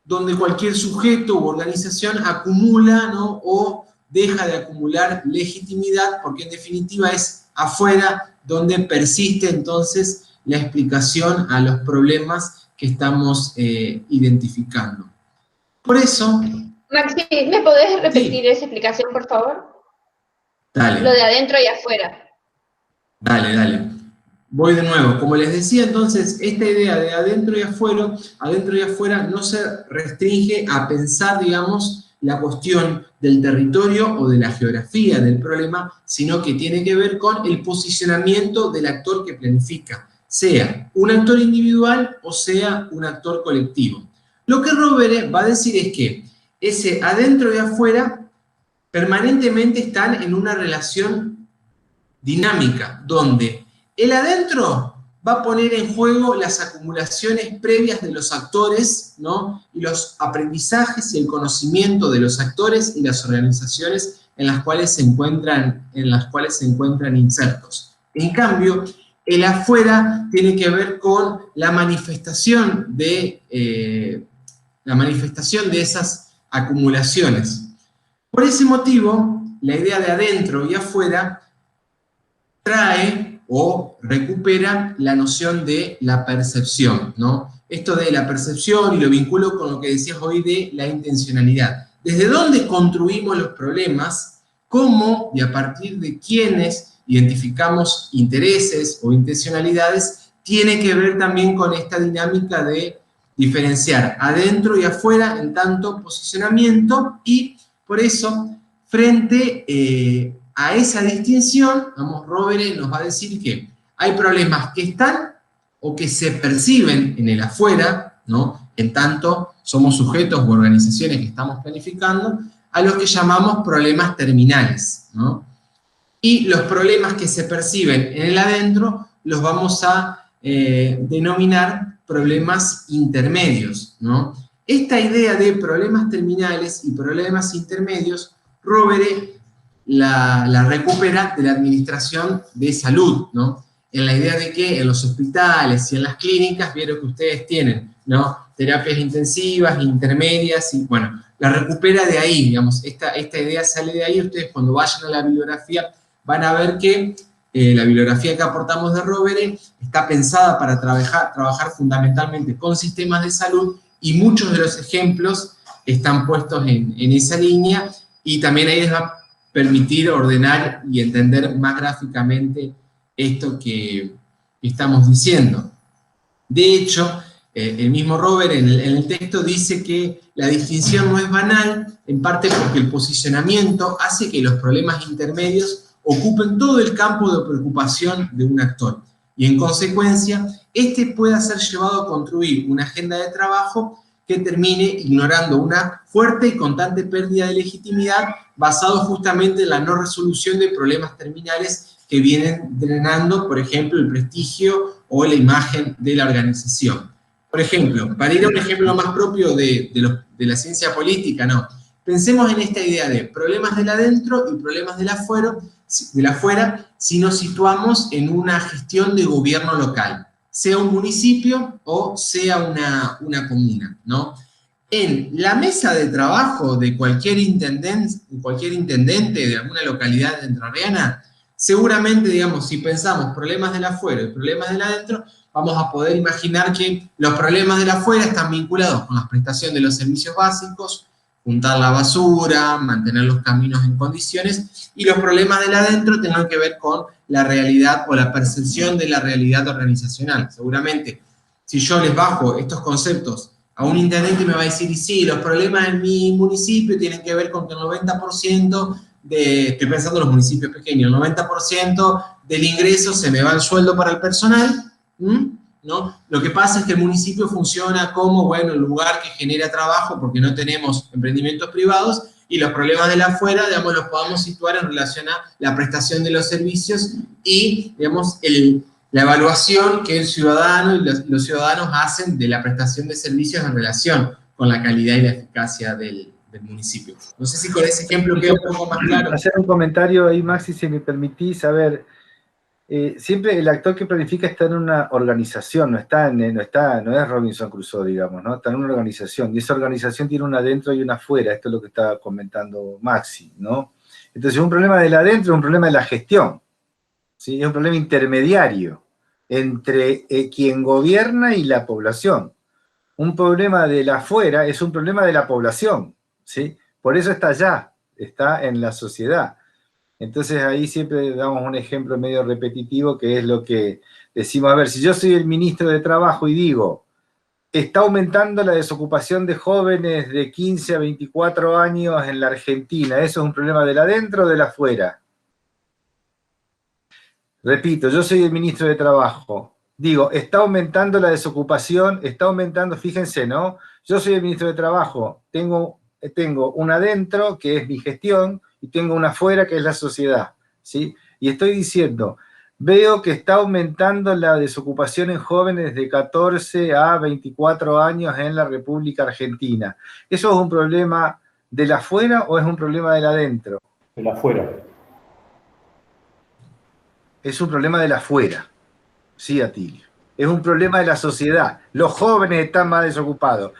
donde cualquier sujeto u organización acumula, ¿no?, o deja de acumular legitimidad, porque en definitiva es afuera donde persiste entonces la explicación a los problemas que estamos identificando. Por eso... Maxi, ¿me podés repetir Sí. esa explicación, por favor? Dale. Lo de adentro y afuera. Dale. Voy de nuevo. Como les decía, entonces, esta idea de adentro y afuera no se restringe a pensar, digamos, la cuestión del territorio o de la geografía del problema, sino que tiene que ver con el posicionamiento del actor que planifica, sea un actor individual o sea un actor colectivo. Lo que Rovere va a decir es que ese adentro y afuera permanentemente están en una relación dinámica, donde el adentro va a poner en juego las acumulaciones previas de los actores, ¿no?, y los aprendizajes y el conocimiento de los actores y las organizaciones en las cuales se encuentran insertos. En cambio, el afuera tiene que ver con la manifestación de esas acumulaciones. Por ese motivo, la idea de adentro y afuera trae o recupera la noción de la percepción, ¿no? Esto de la percepción, y lo vinculo con lo que decías hoy de la intencionalidad. ¿Desde dónde construimos los problemas? ¿Cómo y a partir de quiénes identificamos intereses o intencionalidades? Tiene que ver también con esta dinámica de diferenciar adentro y afuera en tanto posicionamiento, y por eso, frente a esa distinción, Rovere nos va a decir que hay problemas que están o que se perciben en el afuera, ¿no?, en tanto somos sujetos u organizaciones que estamos planificando, a los que llamamos problemas terminales, ¿no? Y los problemas que se perciben en el adentro los vamos a denominar problemas intermedios, ¿no? Esta idea de problemas terminales y problemas intermedios, Rovere la recupera de la administración de salud, ¿no? En la idea de que en los hospitales y en las clínicas, vieron que ustedes tienen, ¿no?, terapias intensivas, intermedias, y bueno, la recupera de ahí, digamos, esta idea sale de ahí. Ustedes cuando vayan a la bibliografía van a ver que la bibliografía que aportamos de Rovere está pensada para trabajar fundamentalmente con sistemas de salud, y muchos de los ejemplos están puestos en esa línea, y también ahí les va a permitir ordenar y entender más gráficamente esto que estamos diciendo. De hecho, el mismo Rovere en el texto dice que la distinción no es banal, en parte porque el posicionamiento hace que los problemas intermedios ocupen todo el campo de preocupación de un actor, y en consecuencia, este pueda ser llevado a construir una agenda de trabajo que termine ignorando una fuerte y constante pérdida de legitimidad basado justamente en la no resolución de problemas terminales que vienen drenando, por ejemplo, el prestigio o la imagen de la organización. Por ejemplo, para ir a un ejemplo más propio de la ciencia política, ¿no?, pensemos en esta idea de problemas del adentro y problemas del afuera si nos situamos en una gestión de gobierno local, sea un municipio o sea una comuna, ¿no? En la mesa de trabajo de cualquier intendente de alguna localidad entrerriana, seguramente, digamos, si pensamos problemas del afuera y problemas del adentro, vamos a poder imaginar que los problemas del afuera están vinculados con la prestación de los servicios básicos, juntar la basura, mantener los caminos en condiciones, y los problemas del adentro tienen que ver con la realidad o la percepción de la realidad organizacional. Seguramente, si yo les bajo estos conceptos a un intendente, me va a decir, y sí, los problemas en mi municipio tienen que ver con que el 90% estoy pensando en los municipios pequeños, el 90% del ingreso se me va al sueldo para el personal, ¿no? Lo que pasa es que el municipio funciona como, bueno, el lugar que genera trabajo porque no tenemos emprendimientos privados, y los problemas de la afuera, digamos, los podamos situar en relación a la prestación de los servicios y, digamos, la evaluación que el ciudadano y los ciudadanos hacen de la prestación de servicios en relación con la calidad y la eficacia del municipio. No sé si con ese ejemplo queda un poco más claro. Hacer un comentario ahí, Maxi, si me permitís. A ver, siempre el actor que planifica está en una organización, no es Robinson Crusoe, digamos, ¿no? Está en una organización, y esa organización tiene una adentro y una afuera. Esto es lo que estaba comentando Maxi, ¿no? Entonces, un problema del adentro es un problema de la gestión, ¿sí? Es un problema intermediario entre quien gobierna y la población. Un problema de la afuera es un problema de la población, ¿sí? Por eso está allá, está en la sociedad. Entonces ahí siempre damos un ejemplo medio repetitivo, que es lo que decimos, a ver, si yo soy el ministro de Trabajo y digo, está aumentando la desocupación de jóvenes de 15 a 24 años en la Argentina, ¿eso es un problema del adentro o del afuera? Repito, yo soy el ministro de Trabajo, digo, está aumentando la desocupación, está aumentando, fíjense, ¿no? Yo soy el ministro de Trabajo, tengo un adentro, que es mi gestión, y tengo una afuera, que es la sociedad, ¿sí? Y estoy diciendo, veo que está aumentando la desocupación en jóvenes de 14 a 24 años en la República Argentina. ¿Eso es un problema del afuera o es un problema del adentro? Del afuera. Es un problema del afuera, sí, Atilio. Es un problema de la sociedad. Los jóvenes están más desocupados.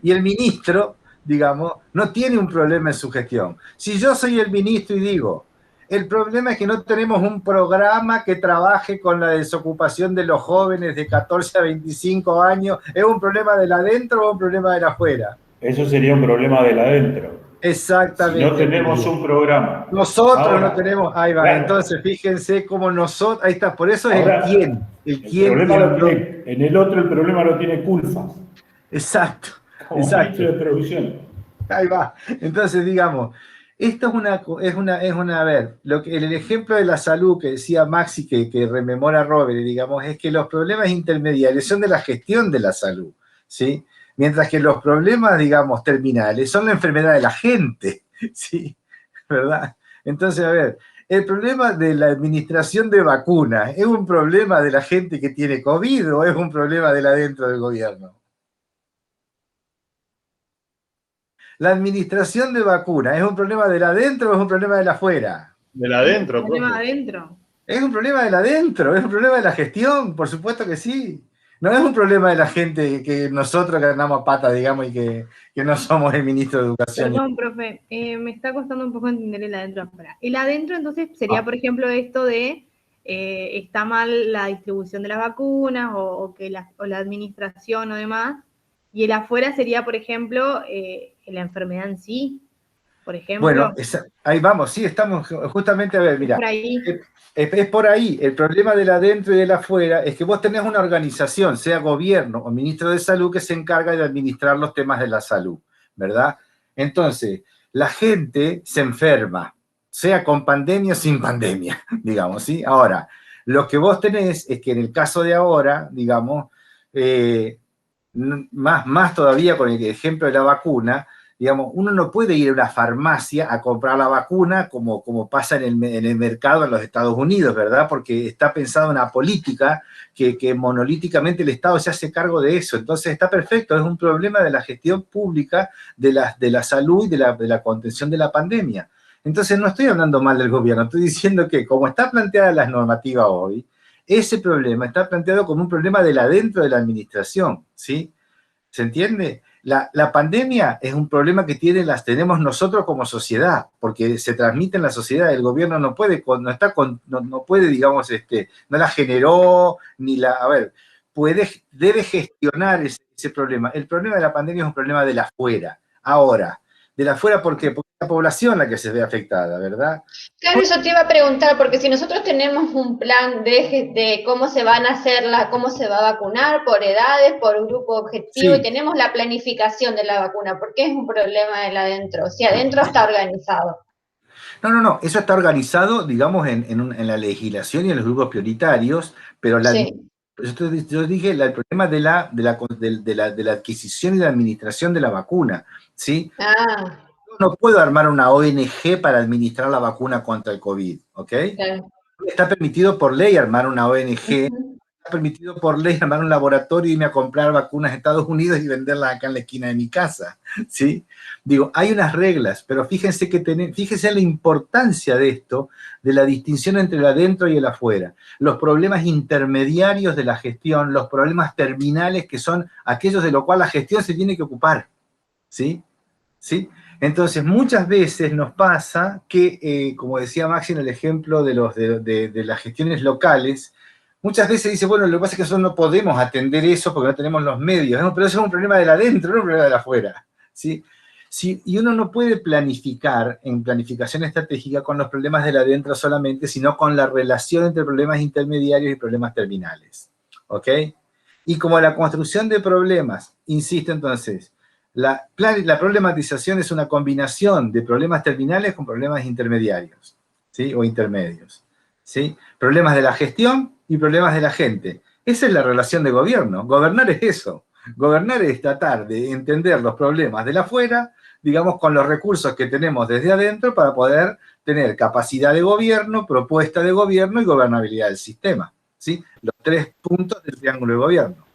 Y el ministro, digamos, no tiene un problema en su gestión. Si yo soy el ministro y digo, el problema es que no tenemos un programa que trabaje con la desocupación de los jóvenes de 14 a 25 años, ¿es un problema del adentro o un problema del afuera? Eso sería un problema del adentro. Exactamente. Si no tenemos un programa. Nosotros ahora, no tenemos, ahí va, claro. Entonces fíjense cómo nosotros, ahí está, por eso es ahora, el quién. Problema lo tiene, en el otro el problema lo tiene Culfas. Exacto, como exacto. ministro de producción. Ahí va, entonces digamos, esto a ver, el ejemplo de la salud que decía Maxi, que rememora Robert, digamos, es que los problemas intermediarios son de la gestión de la salud, ¿sí? Mientras que los problemas, digamos, terminales son la enfermedad de la gente, ¿sí? ¿Verdad? Entonces, a ver, el problema de la administración de vacunas, ¿es un problema de la gente que tiene COVID o es un problema de adentro del gobierno? La administración de vacunas, ¿es un problema del adentro o es un problema del afuera? Del adentro, ¿Es un problema adentro? Es un problema del adentro, es un problema de la gestión, por supuesto que sí. No es un problema de la gente que nosotros que andamos a pata, digamos, y que no somos el ministro de Educación. Perdón, profe, me está costando un poco entender el adentro afuera. El adentro, entonces, sería, por ejemplo, esto de está mal la distribución de las vacunas o la administración o demás, y el afuera sería, por ejemplo, la enfermedad en sí, por ejemplo. Bueno, ahí vamos, sí, estamos justamente, a ver, mira. Por ahí. Es por ahí, el problema del adentro y del afuera es que vos tenés una organización, sea gobierno o ministro de salud, que se encarga de administrar los temas de la salud, ¿verdad? Entonces, la gente se enferma, sea con pandemia o sin pandemia, digamos, ¿sí? Ahora, lo que vos tenés es que en el caso de ahora, digamos, más todavía con el ejemplo de la vacuna, digamos, uno no puede ir a una farmacia a comprar la vacuna como pasa en el mercado en los Estados Unidos, ¿verdad? Porque está pensada una política que monolíticamente el Estado se hace cargo de eso. Entonces está perfecto, es un problema de la gestión pública, de la salud y de la contención de la pandemia. Entonces no estoy hablando mal del gobierno, estoy diciendo que como está planteada las normativas hoy, ese problema está planteado como un problema del adentro de la administración, ¿sí? ¿Se entiende? La pandemia es un problema que tenemos nosotros como sociedad, porque se transmite en la sociedad. El gobierno no puede, digamos, no la generó, ni la... A ver, debe gestionar ese problema. El problema de la pandemia es un problema de la afuera. Ahora, de la afuera, ¿por qué? Porque es la población la que se ve afectada, ¿verdad? Claro, eso te iba a preguntar, porque si nosotros tenemos un plan de cómo se van a hacer, cómo se va a vacunar, por edades, por grupo objetivo, Sí. y tenemos la planificación de la vacuna, ¿por qué es un problema del adentro? O sea, adentro está organizado. No, eso está organizado, digamos, en la legislación y en los grupos prioritarios, pero Sí. yo dije el problema de la adquisición y la administración de la vacuna, ¿sí? Ah, No puedo armar una ONG para administrar la vacuna contra el COVID, ¿ok? claro. Está permitido por ley armar una ONG, Ujú. está permitido por ley armar un laboratorio y irme a comprar vacunas a Estados Unidos y venderlas acá en la esquina de mi casa, ¿sí? Digo, hay unas reglas, pero fíjense en la importancia de esto, de la distinción entre el adentro y el afuera, los problemas intermediarios de la gestión, los problemas terminales que son aquellos de los cuales la gestión se tiene que ocupar, ¿sí? ¿Sí? Entonces, muchas veces nos pasa que, como decía Maxi en el ejemplo de las gestiones locales, muchas veces dice, bueno, lo que pasa es que nosotros no podemos atender eso porque no tenemos los medios, ¿no? Pero eso es un problema del adentro, no un problema del afuera, ¿sí? Sí, y uno no puede planificar en planificación estratégica con los problemas del adentro solamente, sino con la relación entre problemas intermediarios y problemas terminales, ¿ok? Y como la construcción de problemas, insisto entonces, la problematización es una combinación de problemas terminales con problemas intermediarios, ¿sí? O intermedios, ¿sí? Problemas de la gestión y problemas de la gente. Esa es la relación de gobierno. Gobernar es eso. Gobernar es tratar de entender los problemas de la afuera, digamos, con los recursos que tenemos desde adentro para poder tener capacidad de gobierno, propuesta de gobierno y gobernabilidad del sistema, ¿sí? Los 3 puntos del triángulo de gobierno.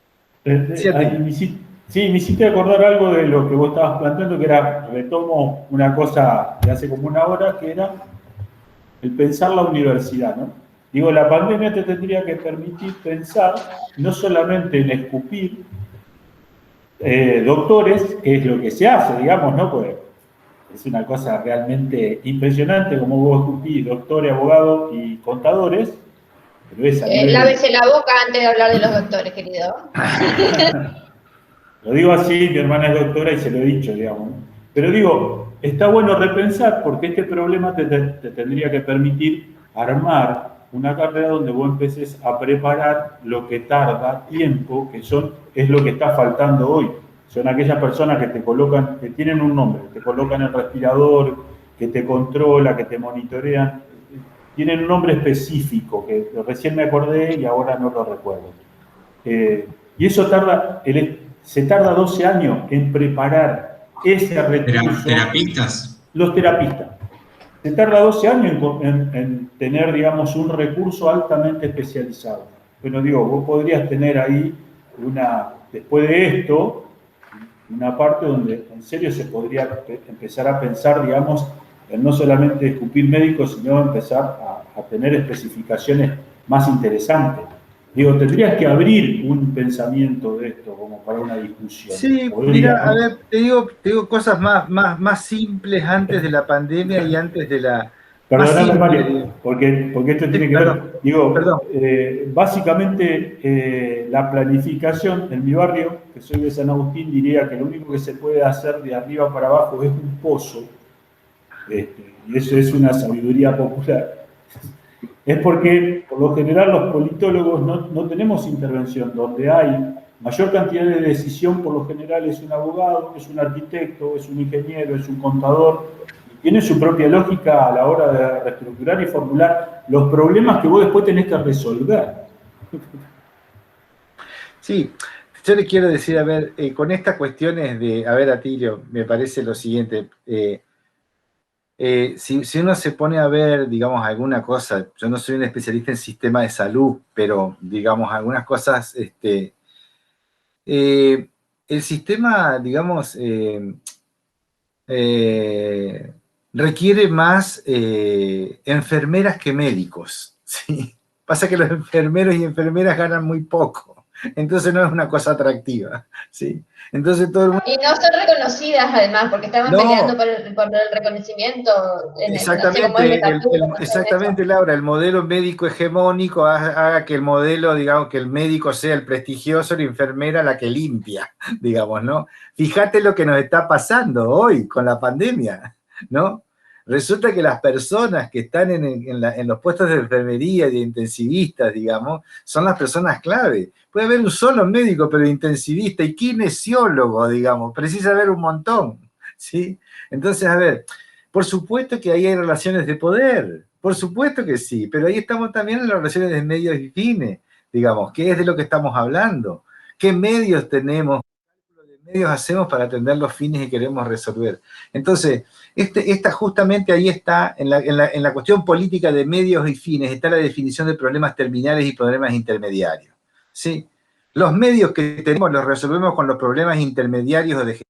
Sí, me hiciste acordar algo de lo que vos estabas planteando, que era, retomo una cosa de hace como una hora, que era el pensar la universidad, ¿no? Digo, la pandemia te tendría que permitir pensar no solamente en escupir doctores, que es lo que se hace, digamos, ¿no? Pues es una cosa realmente impresionante como vos escupís doctores, abogados y contadores, pero es a nivel... Lávese la boca antes de hablar de los doctores, querido. Lo digo así, mi hermana es doctora y se lo he dicho, digamos. Pero digo, está bueno repensar porque este problema te tendría que permitir armar una carrera donde vos empeces a preparar lo que tarda tiempo, es lo que está faltando hoy. Son aquellas personas que te colocan, que tienen un nombre, te colocan el respirador, que te controla, que te monitorean. Tienen un nombre específico, que recién me acordé y ahora no lo recuerdo. Y eso se tarda 12 años en preparar ese recurso. ¿Terapistas? Los terapistas. Se tarda 12 años en tener, digamos, un recurso altamente especializado. Bueno, digo, vos podrías tener ahí después de esto, una parte donde en serio se podría empezar a pensar, digamos, en no solamente escupir médicos, sino empezar a tener especificaciones más interesantes. Digo, tendrías que abrir un pensamiento de esto como para una discusión. Sí, mira, a ver, te digo cosas más simples antes de la pandemia y antes de la... Perdóname, Mario, porque esto tiene que ver, digo, básicamente la planificación en mi barrio, que soy de San Agustín, diría que lo único que se puede hacer de arriba para abajo es un pozo, y eso es una sabiduría popular. Es porque, por lo general, los politólogos no tenemos intervención. Donde hay mayor cantidad de decisión, por lo general, es un abogado, es un arquitecto, es un ingeniero, es un contador. Y tiene su propia lógica a la hora de reestructurar y formular los problemas que vos después tenés que resolver. Sí, yo le quiero decir, a ver, con estas cuestiones de, a ver, Atilio, me parece lo siguiente, si uno se pone a ver, digamos, alguna cosa, yo no soy un especialista en sistema de salud, pero, digamos, algunas cosas, el sistema, digamos, requiere más enfermeras que médicos, ¿sí? Pasa que los enfermeros y enfermeras ganan muy poco, Entonces no es una cosa atractiva, ¿sí? Entonces todo el mundo... Y no son reconocidas además, porque estaban peleando por el reconocimiento. Exactamente, Laura, el modelo médico hegemónico haga que el modelo, digamos, que el médico sea el prestigioso, la enfermera la que limpia, digamos, ¿no? Fíjate lo que nos está pasando hoy con la pandemia, ¿no? Resulta que las personas que están en los puestos de enfermería y de intensivistas, digamos, son las personas clave. Puede haber un solo médico, pero intensivista y kinesiólogo, digamos, precisa haber un montón, ¿sí? Entonces, a ver, por supuesto que ahí hay relaciones de poder, por supuesto que sí, pero ahí estamos también en las relaciones de medios y fines, digamos, ¿qué es de lo que estamos hablando? ¿Qué medios tenemos? ¿Qué medios hacemos para atender los fines que queremos resolver? Entonces, justamente ahí está, en la cuestión política de medios y fines, está la definición de problemas terminales y problemas intermediarios, ¿sí? Los medios que tenemos los resolvemos con los problemas intermediarios o de gestión.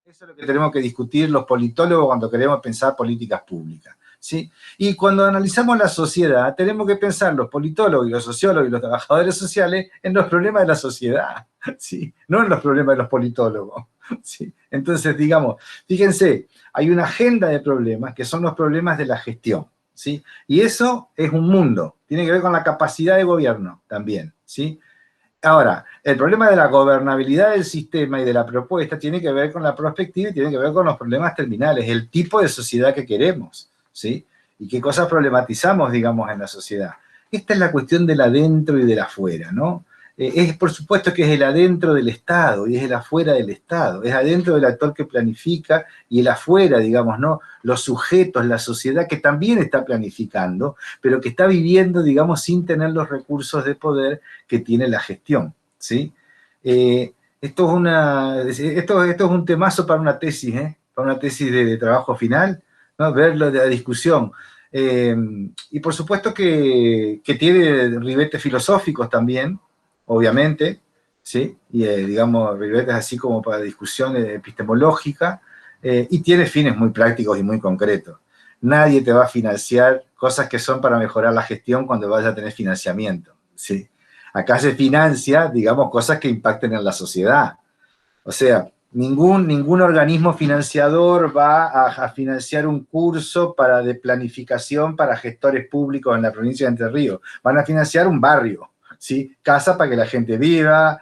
Eso es lo que tenemos que discutir los politólogos cuando queremos pensar políticas públicas, ¿sí? Y cuando analizamos la sociedad, tenemos que pensar los politólogos y los sociólogos y los trabajadores sociales en los problemas de la sociedad, ¿sí? No en los problemas de los politólogos, ¿sí? Entonces, digamos, fíjense, hay una agenda de problemas que son los problemas de la gestión, ¿sí? Y eso es un mundo, tiene que ver con la capacidad de gobierno también, ¿sí? Ahora, el problema de la gobernabilidad del sistema y de la propuesta tiene que ver con la perspectiva y tiene que ver con los problemas terminales, el tipo de sociedad que queremos, ¿sí? Y qué cosas problematizamos, digamos, en la sociedad. Esta es la cuestión del adentro y del afuera, ¿no? Por supuesto que es el adentro del Estado y es el afuera del Estado, es adentro del actor que planifica y el afuera, digamos, ¿no? Los sujetos, la sociedad que también está planificando, pero que está viviendo, digamos, sin tener los recursos de poder que tiene la gestión, ¿sí? Esto es un temazo para una tesis, para una tesis de trabajo final, ¿no? Verlo de la discusión. Y por supuesto que tiene ribetes filosóficos también, obviamente, ¿sí? Y digamos, ribetes así como para discusión epistemológica, y tiene fines muy prácticos y muy concretos. Nadie te va a financiar cosas que son para mejorar la gestión cuando vaya a tener financiamiento, ¿sí? Acá se financia, digamos, cosas que impacten en la sociedad. O sea, ningún organismo financiador va a financiar un curso de planificación para gestores públicos en la provincia de Entre Ríos. Van a financiar un barrio, ¿sí? Casa para que la gente viva,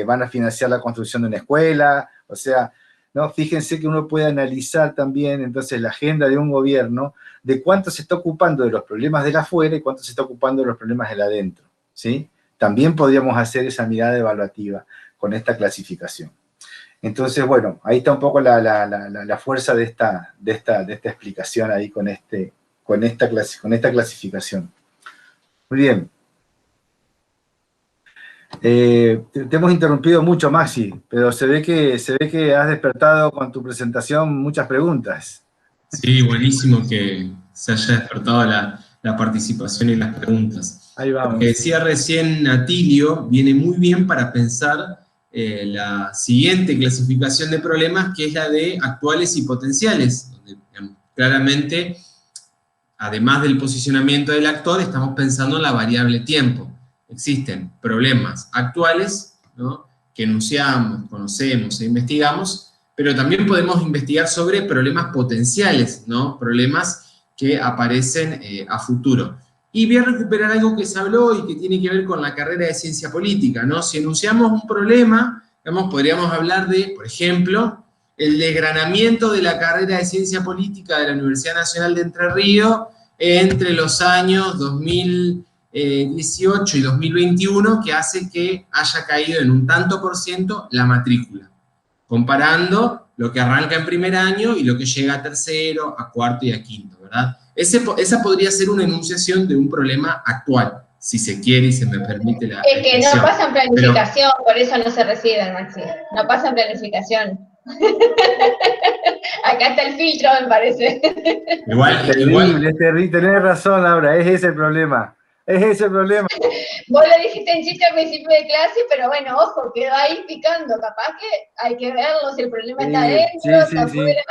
van a financiar la construcción de una escuela, o sea, ¿no? Fíjense que uno puede analizar también, entonces, la agenda de un gobierno, de cuánto se está ocupando de los problemas del afuera y cuánto se está ocupando de los problemas del adentro, ¿sí? También podríamos hacer esa mirada evaluativa con esta clasificación. Entonces, bueno, ahí está un poco la fuerza de esta explicación ahí con esta clasificación. Muy bien. Te hemos interrumpido mucho, Maxi, pero se ve que has despertado con tu presentación muchas preguntas. Sí, buenísimo que se haya despertado la participación y las preguntas. Ahí vamos. Lo que decía recién Atilio viene muy bien para pensar la siguiente clasificación de problemas, que es la de actuales y potenciales, donde claramente, además del posicionamiento del actor, estamos pensando en la variable tiempo. Existen problemas actuales, ¿no?, que enunciamos, conocemos e investigamos, pero también podemos investigar sobre problemas potenciales, ¿no?, problemas que aparecen a futuro. Y voy a recuperar algo que se habló y que tiene que ver con la carrera de ciencia política, ¿no? Si enunciamos un problema, digamos, podríamos hablar de, por ejemplo, el desgranamiento de la carrera de ciencia política de la Universidad Nacional de Entre Ríos entre los años 2018 y 2021, que hace que haya caído en un tanto por ciento la matrícula, comparando lo que arranca en primer año y lo que llega a tercero, a cuarto y a quinto, ¿verdad? Esa podría ser una enunciación de un problema actual, si se quiere y se me permite la que no pasa en planificación, por eso no se reciben, Maxi. No pasa en planificación. Acá está el filtro, me parece. Es terrible, tenés razón, Laura, es ese el problema. Es ese el problema. Vos lo dijiste en chiste al principio de clase, pero bueno, ojo, quedó ahí picando. Capaz que hay que verlo, si el problema está adentro, está afuera.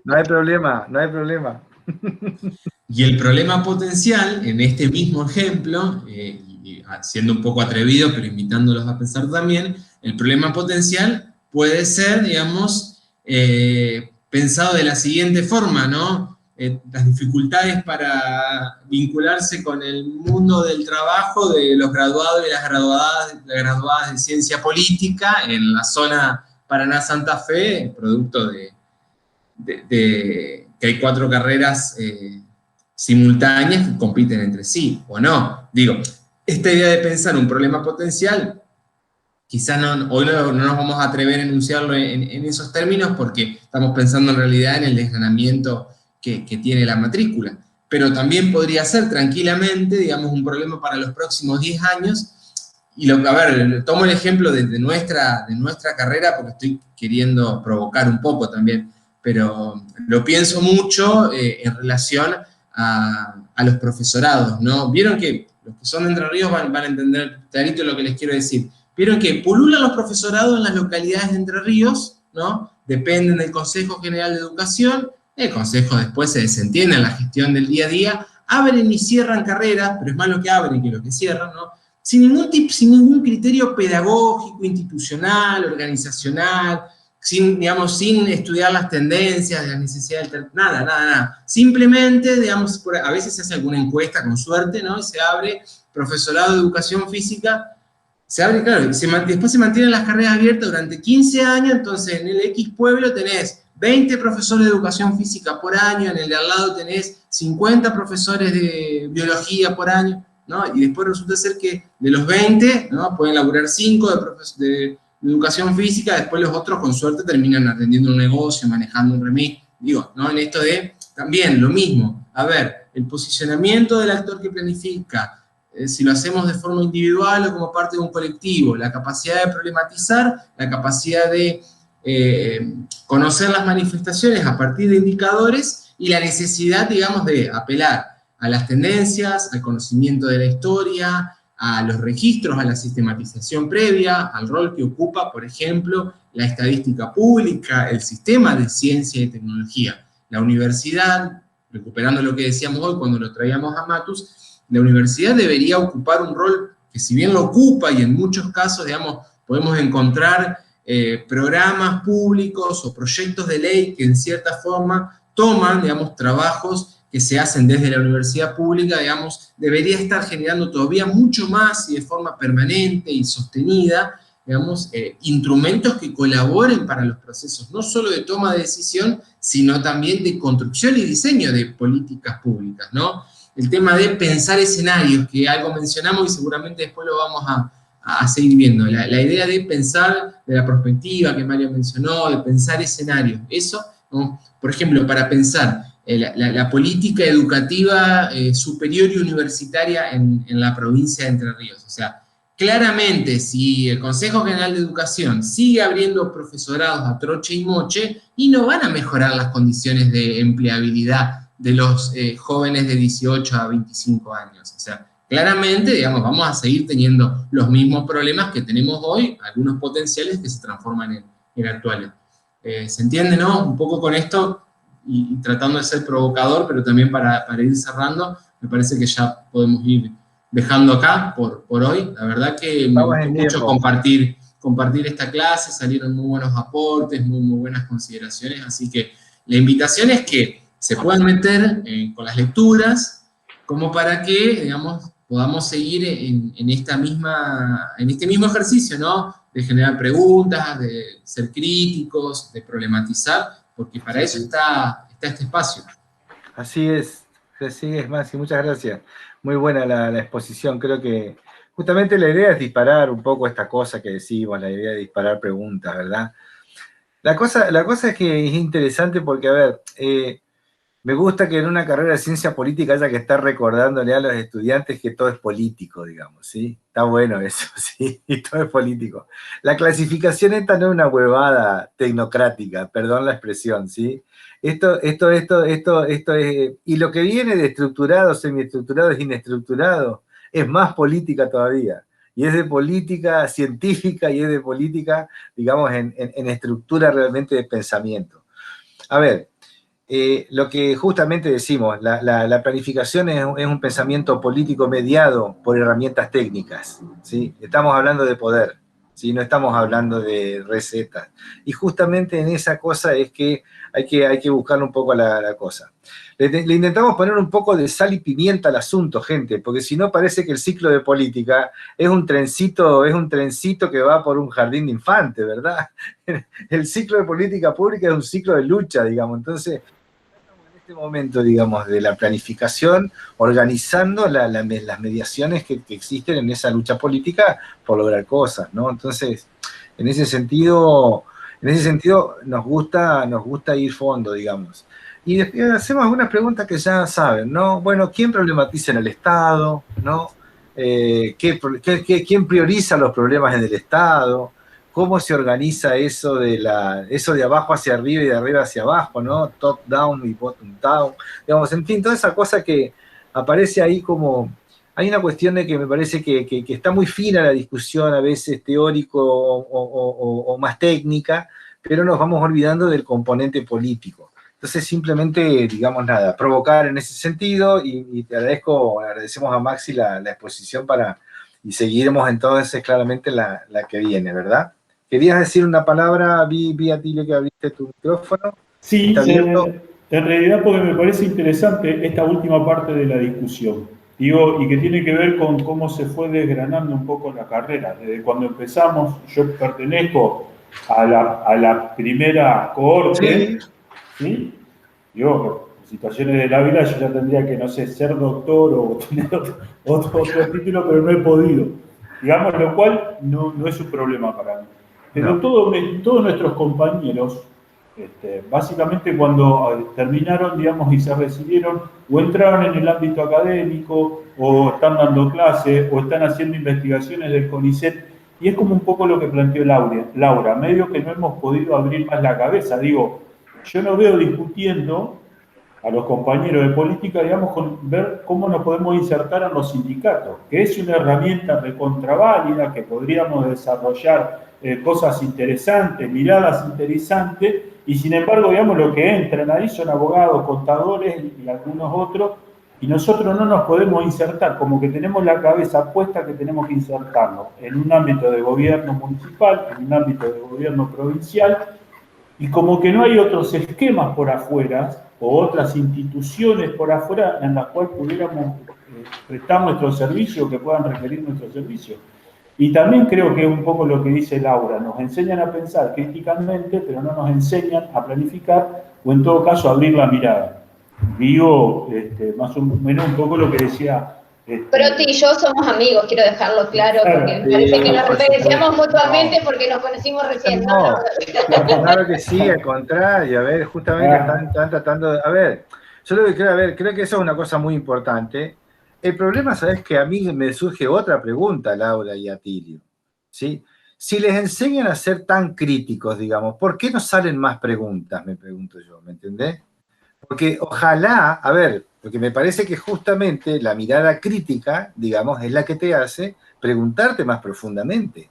No hay problema, no hay problema. Y el problema potencial, en este mismo ejemplo, y siendo un poco atrevido, pero invitándolos a pensar también, el problema potencial puede ser, digamos, pensado de la siguiente forma, ¿no? Las dificultades para vincularse con el mundo del trabajo de los graduados y las graduadas de ciencia política en la zona Paraná-Santa Fe, producto de que hay 4 carreras simultáneas que compiten entre sí, o no. Digo, esta idea de pensar un problema potencial, quizás hoy no nos vamos a atrever a enunciarlo en esos términos porque estamos pensando en realidad en el desgranamiento que tiene la matrícula, pero también podría ser tranquilamente, digamos, un problema para los próximos 10 años, y a ver, tomo el ejemplo de nuestra carrera porque estoy queriendo provocar un poco también, pero lo pienso mucho en relación a los profesorados, ¿no? Vieron que los que son de Entre Ríos van a entender clarito lo que les quiero decir. Vieron que pululan los profesorados en las localidades de Entre Ríos, ¿no? Dependen del Consejo General de Educación, el Consejo después se desentiende en la gestión del día a día, abren y cierran carreras, pero es más lo que abren que lo que cierran, ¿no? Sin ningún criterio pedagógico, institucional, organizacional, sin estudiar las tendencias, las necesidades, nada. Simplemente, digamos, a veces se hace alguna encuesta con suerte, ¿no? Y se abre profesorado de educación física, se abre, claro, después se mantienen las carreras abiertas durante 15 años, entonces en el X pueblo tenés 20 profesores de educación física por año, en el de al lado tenés 50 profesores de biología por año, ¿no? Y después resulta ser que de los 20, ¿no? Pueden laburar 5 de educación física, después los otros con suerte terminan atendiendo un negocio, manejando un remis. Digo, ¿no? En esto de, también lo mismo, a ver, el posicionamiento del actor que planifica, si lo hacemos de forma individual o como parte de un colectivo, la capacidad de problematizar, la capacidad de conocer las manifestaciones a partir de indicadores y la necesidad, digamos, de apelar a las tendencias, al conocimiento de la historia, a los registros, a la sistematización previa, al rol que ocupa, por ejemplo, la estadística pública, el sistema de ciencia y tecnología. La universidad, recuperando lo que decíamos hoy cuando lo traíamos a Matus, la universidad debería ocupar un rol que si bien lo ocupa y en muchos casos, digamos, podemos encontrar programas públicos o proyectos de ley que en cierta forma toman, digamos, trabajos que se hacen desde la universidad pública, digamos, debería estar generando todavía mucho más y de forma permanente y sostenida, digamos, instrumentos que colaboren para los procesos, no solo de toma de decisión, sino también de construcción y diseño de políticas públicas, ¿no? El tema de pensar escenarios, que algo mencionamos y seguramente después lo vamos a seguir viendo. La idea de pensar de la perspectiva que Mario mencionó, de pensar escenarios. Eso, ¿no? Por ejemplo, para pensar la política educativa superior y universitaria en la provincia de Entre Ríos. O sea, claramente, si el Consejo General de Educación sigue abriendo profesorados a troche y moche, y no van a mejorar las condiciones de empleabilidad de los jóvenes de 18 a 25 años. O sea, claramente, digamos, vamos a seguir teniendo los mismos problemas que tenemos hoy, algunos potenciales que se transforman en actuales. ¿Se entiende, no? Un poco con esto, y tratando de ser provocador, pero también para ir cerrando, me parece que ya podemos ir dejando acá por hoy. La verdad que me gustó mucho compartir esta clase, salieron muy buenos aportes, muy buenas consideraciones, así que la invitación es que se puedan meter con las lecturas, como para que, digamos, podamos seguir en este mismo ejercicio, ¿no? De generar preguntas, de ser críticos, de problematizar, porque para eso está este espacio. Así es, Maxi, muchas gracias. Muy buena la exposición, creo que justamente la idea es disparar un poco esta cosa que decimos, la idea de disparar preguntas, ¿verdad? La cosa es que es interesante porque, a ver, me gusta que en una carrera de ciencia política haya que estar recordándole a los estudiantes que todo es político, digamos, ¿sí? Está bueno eso, ¿sí? Y todo es político. La clasificación esta no es una huevada tecnocrática, perdón la expresión, ¿sí? Esto es, y lo que viene de estructurado, semiestructurado, es inestructurado, es más política todavía. Y es de política científica y es de política, digamos, en estructura realmente de pensamiento. A ver, lo que justamente decimos, la planificación es un pensamiento político mediado por herramientas técnicas, ¿sí? Estamos hablando de poder, ¿sí? No estamos hablando de recetas. Y justamente en esa cosa es que hay que buscarle un poco la cosa. Le intentamos poner un poco de sal y pimienta al asunto, gente, porque si no parece que el ciclo de política es un trencito que va por un jardín de infantes, ¿verdad? El ciclo de política pública es un ciclo de lucha, digamos. Entonces, en este momento, digamos, de la planificación, organizando las mediaciones que existen en esa lucha política por lograr cosas, ¿no? Entonces, en ese sentido nos gusta ir fondo, digamos. Y después hacemos algunas preguntas que ya saben, ¿no? Bueno, ¿quién problematiza en el Estado? ¿No? ¿Quién prioriza los problemas en el Estado? ¿Cómo se organiza eso de abajo hacia arriba y de arriba hacia abajo, ¿no? Top down y bottom down. Digamos, en fin, toda esa cosa que aparece ahí como... Hay una cuestión de que me parece que está muy fina la discusión, a veces teórico o más técnica, pero nos vamos olvidando del componente político. Entonces, simplemente, digamos, nada, provocar en ese sentido, y te agradecemos a Maxi la exposición y seguiremos entonces claramente la que viene, ¿verdad? ¿Querías decir una palabra? Vi a ti que abriste tu micrófono. Sí, en realidad porque me parece interesante esta última parte de la discusión. Digo, y que tiene que ver con cómo se fue desgranando un poco la carrera. Desde cuando empezamos, yo pertenezco a la primera cohorte, ¿sí? Yo, en situaciones de la vida, yo ya tendría que, no sé, ser doctor o tener otro título, pero no he podido. Digamos, lo cual no es un problema para mí. Pero todos nuestros compañeros, básicamente cuando terminaron, digamos, y se recibieron, o entraron en el ámbito académico, o están dando clases, o están haciendo investigaciones del CONICET, y es como un poco lo que planteó Laura, medio que no hemos podido abrir más la cabeza. Digo, yo no veo discutiendo a los compañeros de política, digamos, con ver cómo nos podemos insertar en los sindicatos, que es una herramienta recontráválida, que podríamos desarrollar cosas interesantes, miradas interesantes, y sin embargo, digamos, lo que entran ahí son abogados, contadores y algunos otros, y nosotros no nos podemos insertar, como que tenemos la cabeza puesta que tenemos que insertarnos en un ámbito de gobierno municipal, en un ámbito de gobierno provincial, y como que no hay otros esquemas por afuera, o otras instituciones por afuera en las cuales pudiéramos prestar nuestro servicio, que puedan requerir nuestro servicio. Y también creo que es un poco lo que dice Laura, nos enseñan a pensar críticamente, pero no nos enseñan a planificar, o en todo caso a abrir la mirada. Digo, más o menos un poco lo que decía... Proti y yo somos amigos, quiero dejarlo claro, porque me parece que nos referenciamos mutuamente porque nos conocimos recién. No, claro que sí, al contrario, a ver, justamente están tratando de... A ver, yo lo que creo que eso es una cosa muy importante. El problema, ¿sabes? Que a mí me surge otra pregunta, Laura y Atilio, ¿sí? Si les enseñan a ser tan críticos, digamos, ¿por qué no salen más preguntas? Me pregunto yo, ¿me entendés? Porque ojalá, a ver, porque me parece que justamente la mirada crítica, digamos, es la que te hace preguntarte más profundamente,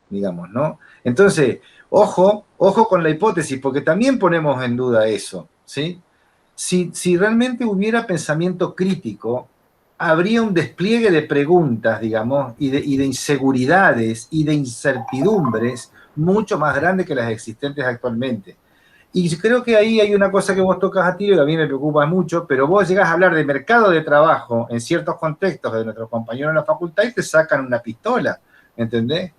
digamos, ¿no? Entonces, ojo con la hipótesis, porque también ponemos en duda eso, ¿sí? Si realmente hubiera pensamiento crítico, habría un despliegue de preguntas, digamos, y de inseguridades y de incertidumbres mucho más grande que las existentes actualmente. Y creo que ahí hay una cosa que vos tocas a ti y a mí me preocupa mucho, pero vos llegás a hablar de mercado de trabajo en ciertos contextos de nuestros compañeros en la facultad y te sacan una pistola, ¿entendés?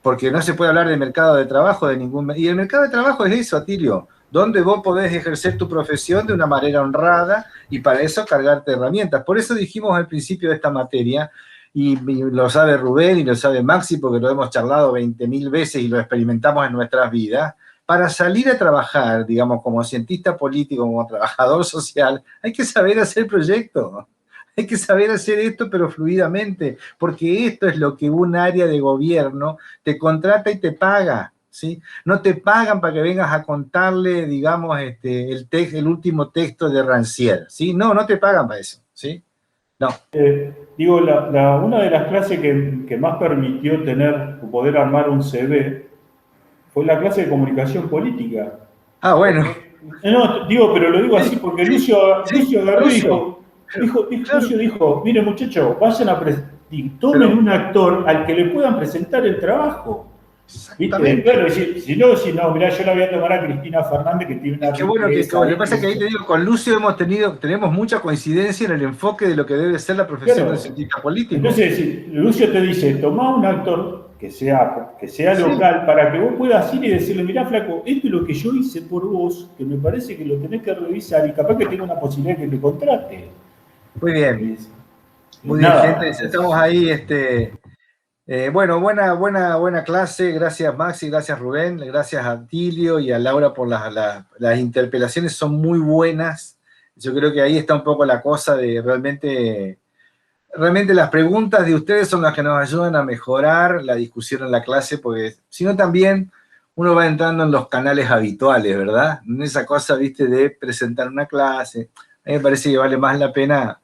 Porque no se puede hablar de mercado de trabajo de ningún... Y el mercado de trabajo es eso, Atilio, donde vos podés ejercer tu profesión de una manera honrada y para eso cargarte herramientas. Por eso dijimos al principio de esta materia, y lo sabe Rubén y lo sabe Maxi, porque lo hemos charlado 20.000 veces y lo experimentamos en nuestras vidas. Para salir a trabajar, digamos, como cientista político, como trabajador social, hay que saber hacer proyectos. Hay que saber hacer esto, pero fluidamente, porque esto es lo que un área de gobierno te contrata y te paga, ¿sí? No te pagan para que vengas a contarle, digamos, el último texto de Rancière, ¿sí? No te pagan para eso, ¿sí? No. Digo, una de las clases que más permitió poder armar un CV fue la clase de comunicación política. Ah, bueno. No, digo, pero lo digo así porque Lucio agarró y Lucio dijo, mire muchachos, vayan a tomen un actor al que le puedan presentar el trabajo. ¿Viste? Claro, si no, mirá, yo la voy a tomar a Cristina Fernández, que tiene una... Qué bueno que lo que pasa es que ahí te digo, con Lucio tenemos mucha coincidencia en el enfoque de lo que debe ser la profesión de cientista político. Entonces, si Lucio te dice, tomá un actor que sea local, para que vos puedas ir y decirle, mirá, flaco, esto es lo que yo hice por vos, que me parece que lo tenés que revisar, y capaz que tenga una posibilidad de que te contrate. Muy bien. Muy bien, gente, estamos ahí, bueno, buena clase, gracias Maxi, gracias Rubén, gracias a Tilio y a Laura por las interpelaciones, son muy buenas. Yo creo que ahí está un poco la cosa de realmente las preguntas de ustedes son las que nos ayudan a mejorar la discusión en la clase, porque si no también uno va entrando en los canales habituales, ¿verdad? En esa cosa, viste, de presentar una clase. A mí me parece que vale más la pena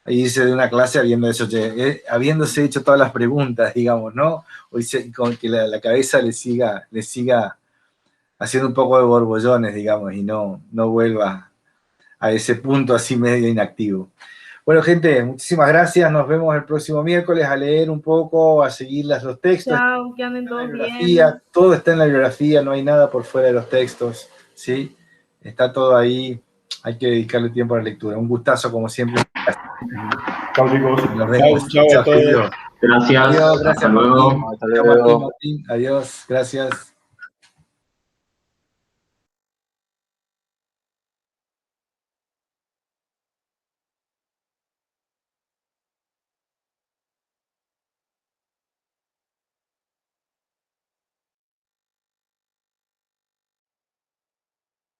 irse de una clase habiéndose hecho todas las preguntas, digamos, ¿no? O con que la cabeza le siga haciendo un poco de borbollones, digamos, y no vuelva a ese punto así medio inactivo. Bueno, gente, muchísimas gracias. Nos vemos el próximo miércoles a leer un poco, a seguir los textos. Chao, que anden todos bien. Todo está en la bibliografía, no hay nada por fuera de los textos, ¿sí? Está todo ahí. Hay que dedicarle tiempo a la lectura. Un gustazo, como siempre. Chao, chicos. Chao a todos. Gracias. Adiós, gracias, hasta luego. Martín. Hasta luego. Martín. Adiós, gracias.